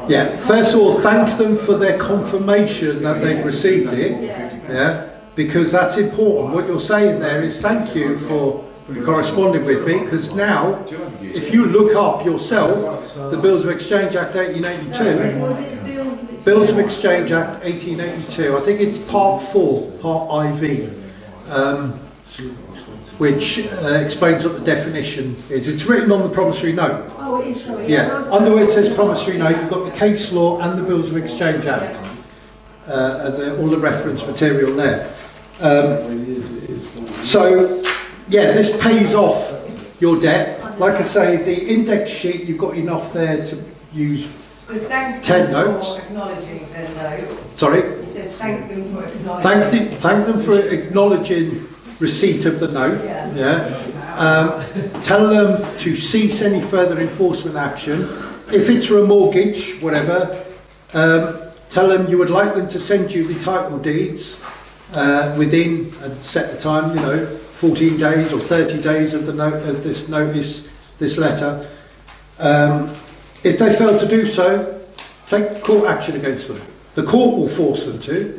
Yeah. First of all, thank them for their confirmation that they've received it. Yeah. Because that's important. What you're saying there is thank you for corresponding with me, because now, if you look up yourself, the Bills of Exchange Act 1882. Bills of Exchange Act 1882, I think it's part 4, part IV, which explains what the definition is. It's written on the promissory note. Oh, it is, sorry. Yeah, under where it says promissory note, you've got the case law and the Bills of Exchange Act, and all the reference material there. So, yeah, this pays off your debt. Like I say, the index sheet, you've got enough there to use. So thank 10 them notes. for acknowledging their note. Sorry? You said thank them for acknowledging. Thank them for acknowledging receipt of the note. Tell them to cease any further enforcement action. If it's for a mortgage, whatever, tell them you would like them to send you the title deeds within, and set the time, 14 days or 30 days of the note of this notice, this letter. If they fail to do so, take court action against them. The court will force them to.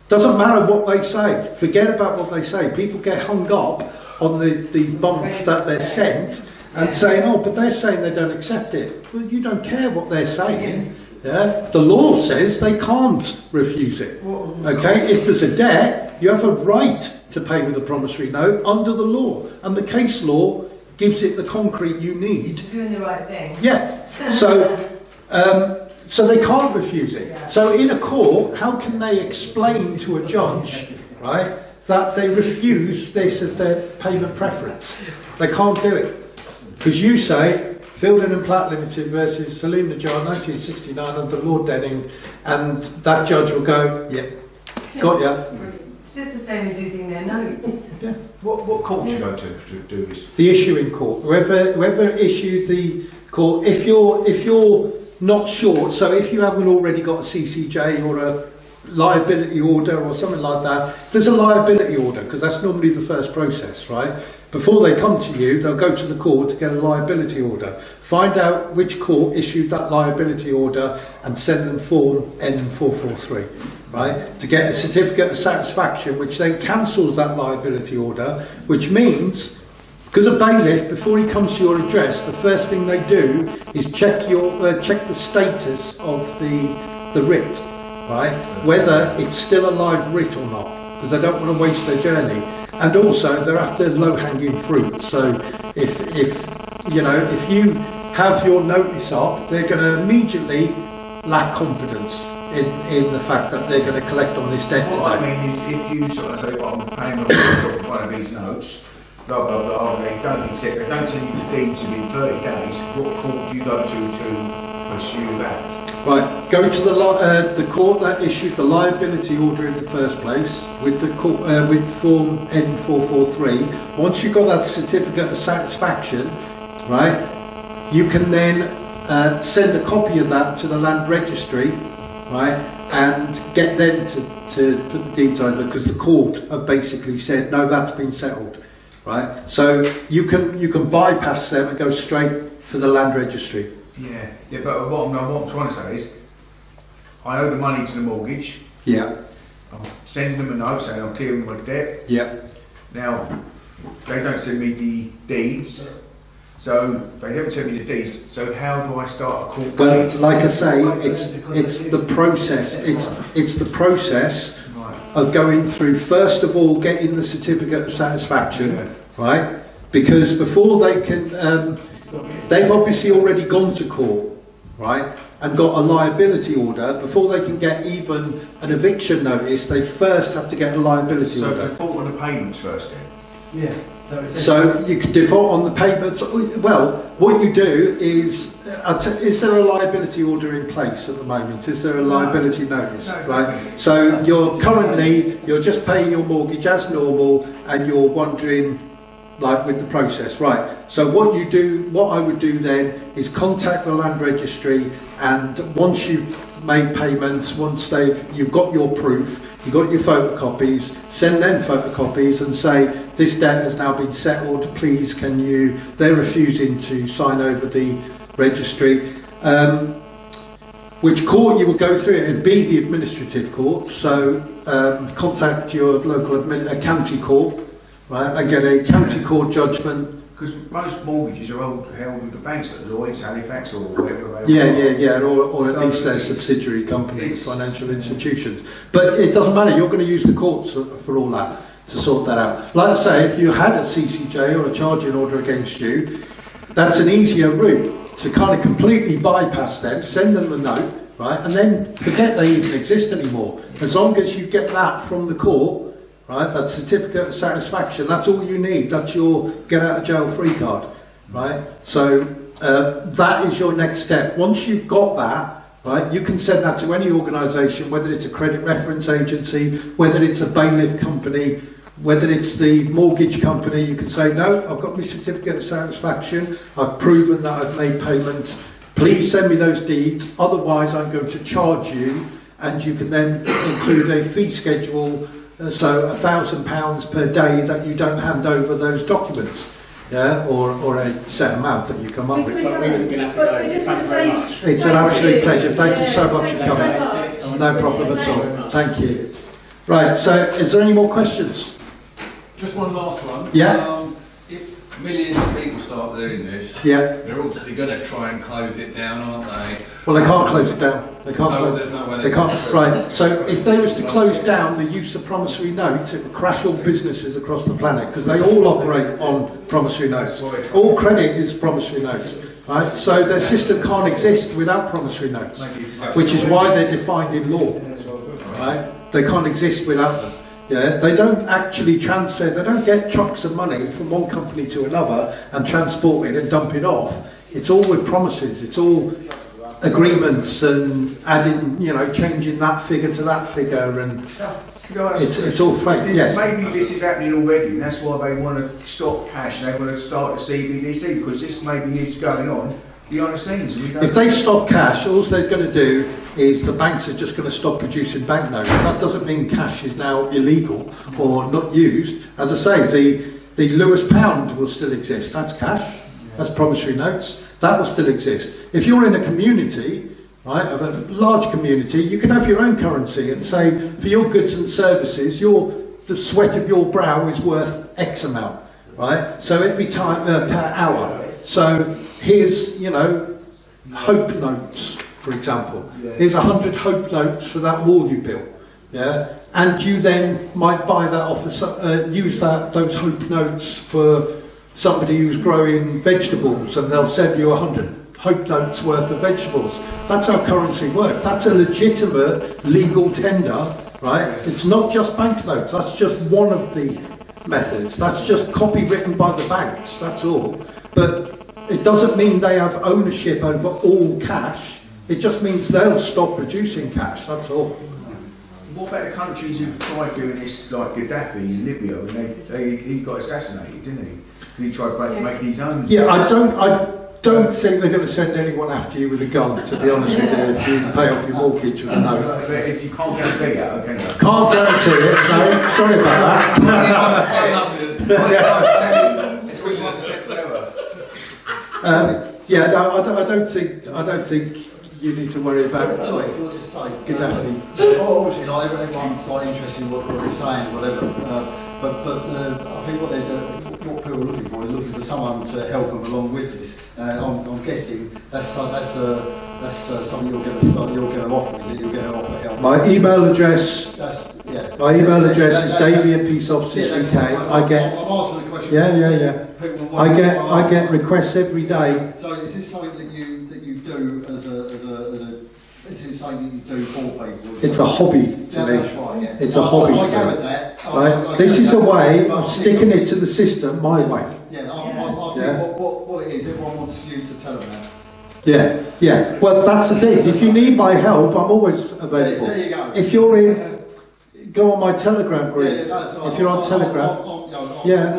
Doesn't matter what they say. Forget about what they say. People get hung up on the bump that they're sent and saying, oh, but they're saying they don't accept it. Well, you don't care what they're saying. Yeah? The law says they can't refuse it. Okay? If there's a debt, you have a right to pay with a promissory note under the law. And the case law gives it the concrete you need. Doing the right thing. Yeah. So they can't refuse it. So in a court, how can they explain to a judge, right, that they refuse this as their payment preference? They can't do it. Because you say, Building and Plat Limited versus Salim Najjar 1969 under Lord Denning, and that judge will go, yeah, got ya. It's just the same as using their notes. Yeah. What court do you go to do this? The issuing court, whoever issues the court, if you're not sure, so if you haven't already got a CCJ or a liability order or something like that, there's a liability order, because that's normally the first process, right? Before they come to you, they'll go to the court to get a liability order. Find out which court issued that liability order and send them form N443, right? To get a certificate of satisfaction, which then cancels that liability order, which means, because a bailiff, before he comes to your address, the first thing they do is check the status of the writ, right? Whether it's still a live writ or not, because they don't want to waste their journey. And also, they're after low-hanging fruit. So, if you have your notice up, they're going to immediately lack confidence in the fact that they're going to collect on this debt. What I mean is, if you sort of say, well, I'm paying on one of these notes, blah blah blah, they don't accept, they don't send you the deeds within 30 days. What court do you go to pursue that? Right, go to the court that issued the liability order in the first place with the with form N443. Once you've got that certificate of satisfaction, right, you can then send a copy of that to the land registry, right, and get them to put the deeds over, because the court have basically said no, that's been settled, right. So you can bypass them and go straight for the land registry. Yeah, but what I'm trying to say is, I owe the money to the mortgage. Yeah. I'm sending them a note saying I'm clearing my debt. Yeah. Now, they don't send me the deeds, so they haven't sent me the deeds. So how do I start a court Well, case? like I say, it's the process. It's the process of going through, first of all, getting the certificate of satisfaction, right? Because before they can. They've obviously already gone to court, right, and got a liability order. Before they can get even an eviction notice, they first have to get a liability order. So default on the payments first then? Yeah. So you can default on the payments. Well, what you do is there a liability order in place at the moment? Is there a liability notice? No, right. So you're just paying your mortgage as normal, and you're wondering, like, with the process, right? So what I would do then is contact the land registry, and once you've made payments, once you've got your proof, you've got your photocopies, send them photocopies and say, this debt has now been settled, please they're refusing to sign over the registry. Which court you will go through, it would be the administrative court, so contact your local county court, right, and get a county court judgment. Because most mortgages are held with the banks, like Lloyds, Halifax, or whatever they are. Yeah, or at least their subsidiary companies, financial institutions. But it doesn't matter, you're going to use the courts for all that, to sort that out. Like I say, if you had a CCJ or a charging order against you, that's an easier route to kind of completely bypass them, send them the note, right, and then forget they even exist anymore. As long as you get that from the court, right, that certificate of satisfaction, that's all you need. That's your get out of jail free card, right? So that is your next step. Once you've got that, right, you can send that to any organisation, whether it's a credit reference agency, whether it's a bailiff company, whether it's the mortgage company. You can say, no, I've got my certificate of satisfaction, I've proven that I've made payments, please send me those deeds, otherwise I'm going to charge you. And you can then include a fee schedule, so £1,000 per day that you don't hand over those documents, yeah, or a set amount that you come up with. So we're going to have to go. Thank you very much. It's an absolute pleasure. Thank you so much for coming. No problem at all. Thank you. Right. So, is there any more questions? Just one last one. Yeah. If millions of people start doing this, yeah, they're obviously going to try and close it down, aren't they? Well, they can't close it down. They can't. No, there's no way they can't. Right. So, if they was to close down the use of promissory notes, it would crash all businesses across the planet, because they all operate on promissory notes. All credit is promissory notes. Right. So their system can't exist without promissory notes, which is why they're defined in law. Right. They can't exist without them. Yeah, they don't actually transfer, they don't get trucks of money from one company to another and transport it and dump it off. It's all with promises. It's all agreements and adding, changing that figure to that figure, and it's all fake. Yes. Maybe this is happening already, and that's why they want to stop cash and they want to start the CBDC, because this maybe is going on behind the scenes. If they stop cash, all they're going to do is the banks are just going to stop producing banknotes. That doesn't mean cash is now illegal or not used. As I say, the Lewis pound will still exist. That's cash. That's promissory notes. That will still exist. If you're in a community, right, of a large community, you can have your own currency and say, for your goods and services, the sweat of your brow is worth X amount, right? So every time per hour. So here's, hope notes, for example. Here's 100 hope notes for that wall you built, yeah. And you then might buy that off, use those hope notes for somebody who's growing vegetables, and they'll send you 100 hope notes worth of vegetables. That's how currency works. That's a legitimate legal tender, right? It's not just banknotes. That's just one of the methods. That's just copy written by the banks. That's all. But it doesn't mean they have ownership over all cash. It just means they'll stop producing cash. That's all. What about the countries who've tried doing this, like Gaddafi in Libya, and he got assassinated, didn't he? He tried to make his own. Yeah, I don't think they're going to send anyone after you with a gun, to be honest with you. You can pay off your mortgage with a note. But if you can't guarantee that, can you? Can't guarantee it, no. Sorry about that. I don't think you need to worry about. Sorry, if you'll just say Gaddafi. Obviously, like everyone's like interested in what you're saying, whatever. But I think what people are looking for is looking for someone to help them along with this. I'm guessing that's something you're going to offer. Is it you're going to offer help? My email address. My email address is davey@peaceofficers.uk. I'm asking the question. Yeah. I get requests every day. So is this something that you do as a is it something that you do for people? It's a hobby to me. That's right, yeah. It's a hobby I to go me. with that. Right? This is a way of sticking it to the system my way. Yeah, I think what it is, everyone wants you to tell them that. Yeah. Well, that's the thing. If you need my help, I'm always available. There you go. If you're in, go on my Telegram group. If you're on Telegram. Yeah.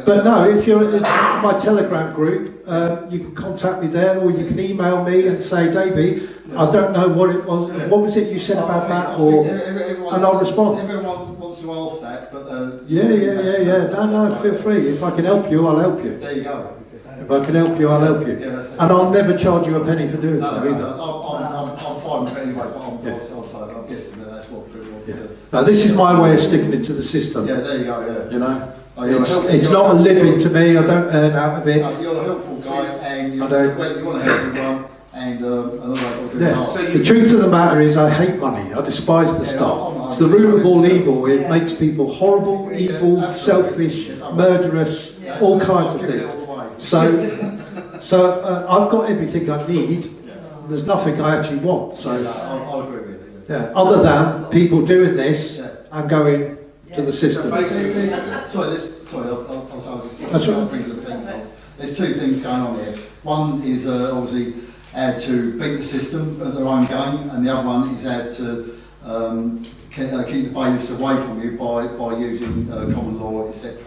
But no, if you're in my Telegram group, you can contact me there, or you can email me and say, Davey, I don't know what it was. What was it you said about that? And I'll respond. Everyone wants to ask that, but Yeah. No, feel free. If I can help you, I'll help you. There you go. If I can help you, I'll help you. And I'll never charge you a penny for doing so either. I'm fine with it anyway, but I'm guessing that's what people want to. Now, this is my way of sticking it to the system. Yeah, there you go. Yeah. It's not a living to me. I don't earn out of it. You're a helpful guy, and you want to help everyone. The truth of the matter is, I hate money. I despise the stuff. It's the root of all evil. It makes people horrible, evil, selfish, murderous, all kinds of things. So I've got everything I need. There's nothing I actually want. So I'll agree with you. Yeah. Other than people doing this and going to the system. I'll bring to the thing. There's two things going on here. One is obviously to beat the system at their own game, and the other one is to keep the bailiffs away from you by using common law, etc.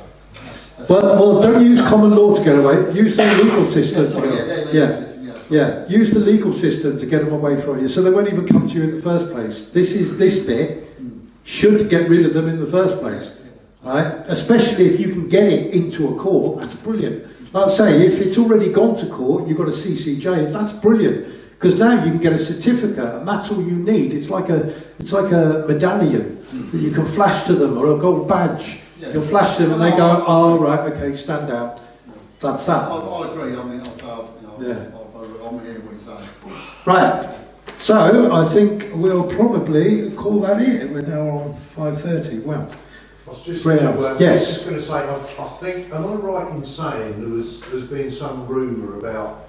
Well, don't use common law to get away. Use the legal system. Use the legal system to get them away from you, so they won't even come to you in the first place. This bit should get rid of them in the first place, right? Especially if you can get it into a court. That's brilliant. Like I say, if it's already gone to court, you've got a CCJ. That's brilliant, because now you can get a certificate, and that's all you need. It's like a medallion that you can flash to them, or a gold badge. You can flash them, and they go, "Oh, right, okay, stand down." That's that. I agree. I mean, I'm hearing what you're saying. Right. So I think we'll probably call that it. We're now on 5:30. Well, I was just 3 hours. Yes. going to say, I think, am I right in saying there's been some rumour about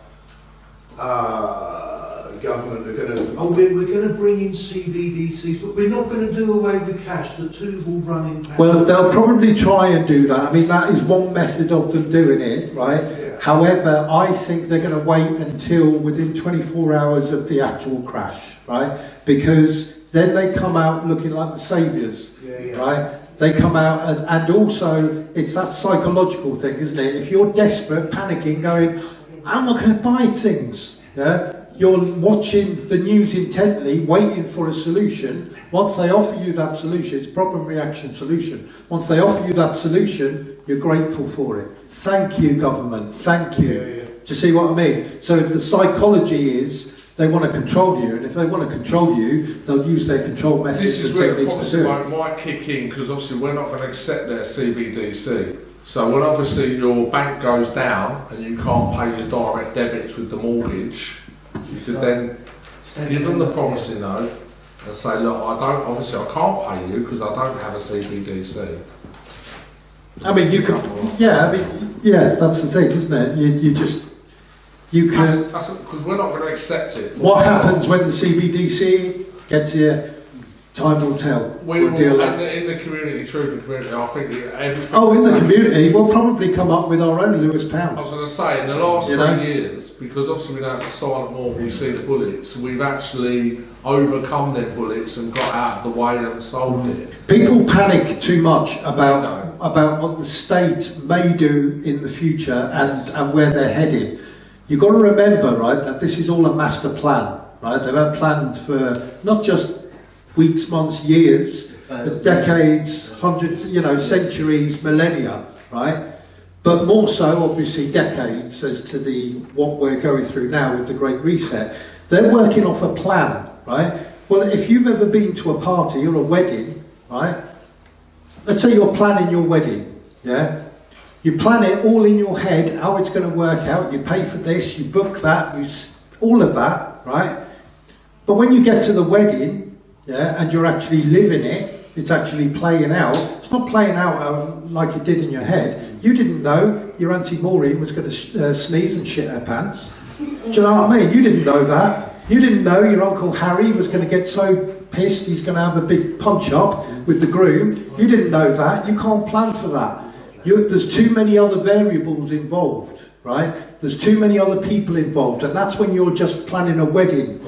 the government are going to, oh, we're going to bring in CBDCs, but we're not going to do away with cash. The two will run in parallel. Well, they'll probably try and do that. I mean, that is one method of them doing it, right? Yeah. However, I think they're going to wait until within 24 hours of the actual crash, right? Because then they come out looking like the saviours, right? They come out, and also it's that psychological thing, isn't it? If you're desperate, panicking, going, I'm not going to buy things, yeah? You're watching the news intently, waiting for a solution. Once they offer you that solution, it's problem, reaction, solution. Once they offer you that solution, you're grateful for it. Thank you, government, thank you. Do you see what I mean? So the psychology is, they want to control you, and if they want to control you, they'll use their control methods. This is where the Promissory might kick in, because obviously we're not going to accept their CBDC. So when obviously your bank goes down and you can't pay your direct debits with the mortgage, you could then give them the promissory note and say, look, I can't pay you because I don't have a CBDC. I mean, you could, yeah, that's the thing, isn't it? You can. Because we're not going to accept it. What happens when the CBDC gets here? Time will tell. In the community, truth community, I think everything. Oh, in the community, we'll probably come up with our own Lewis pound. I was going to say, in the last 3 years, because obviously we know it's a silent war, we see the bullets, we've actually overcome them bullets and got out of the way and solved it. People panic too much about what the state may do in the future and where they're headed. You've got to remember, right, that this is all a master plan, right? They've had planned for not just weeks, months, years, but decades, hundreds, centuries, millennia, right? But more so, obviously, decades as to what we're going through now with the Great Reset. They're working off a plan, right? Well, if you've ever been to a party or a wedding, right? Let's say you're planning your wedding, yeah? You plan it all in your head, how it's going to work out, you pay for this, you book that, all of that, right? But when you get to the wedding, yeah, and you're actually living it, it's actually playing out. It's not playing out like it did in your head. You didn't know your Auntie Maureen was going to sneeze and shit her pants. Do you know what I mean? You didn't know that. You didn't know your Uncle Harry was going to get so pissed he's going to have a big punch-up with the groom. You didn't know that. You can't plan for that. There's too many other variables involved, right? There's too many other people involved, and that's when you're just planning a wedding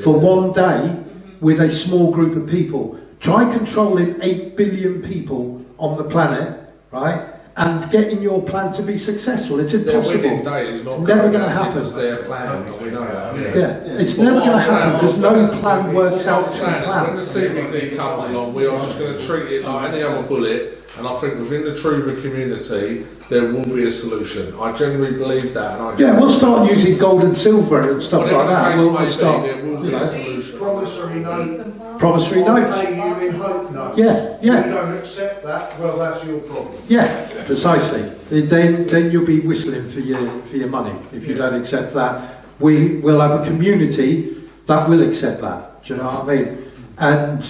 for one day with a small group of people. Try controlling 8 billion people on the planet, right? And getting your plan to be successful. It's impossible. Their wedding day is not never going to happen. Because they're planning, we know that. Yeah, it's never going to happen because no plan works out to plan. When the CBD comes along, we are just going to treat it like any other bullet. And I think within the Truva community, there will be a solution. I genuinely believe that. And we'll start using gold and silver and stuff like that. We'll start. There will be a solution. Promissory note. Promissory notes. Pay you in hope notes. Yeah. If you don't accept that, well, that's your problem. Yeah, precisely. Then you'll be whistling for your money if you don't accept that. We will have a community that will accept that. Do you know what I mean? And,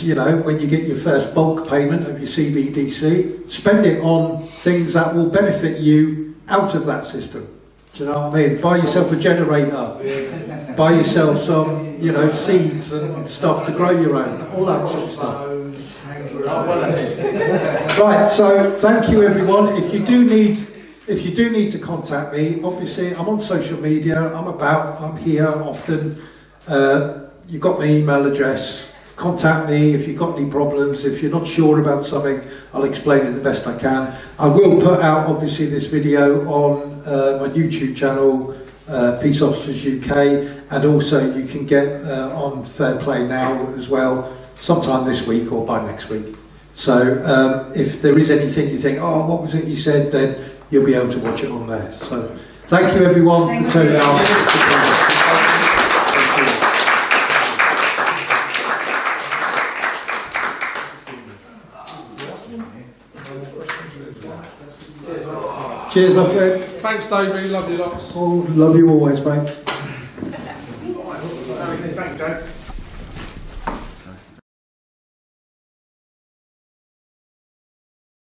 when you get your first bulk payment of your CBDC, spend it on things that will benefit you out of that system. Do you know what I mean? Buy yourself a generator. Buy yourself some, seeds and stuff to grow your own. All that sort of stuff. Right, so thank you everyone. If you do need to contact me, obviously I'm on social media, I'm here often. You've got my email address. Contact me if you've got any problems. If you're not sure about something, I'll explain it the best I can. I will put out obviously this video on my YouTube channel, Peace Officers UK, and also you can get on Fair Play Now as well, sometime this week or by next week. So if there is anything you think, oh, what was it you said, then you'll be able to watch it on there. So thank you everyone for turning out. Cheers, my friend. Thanks, Davey. Love you lots. Oh, love you always, mate. Thanks, Dave.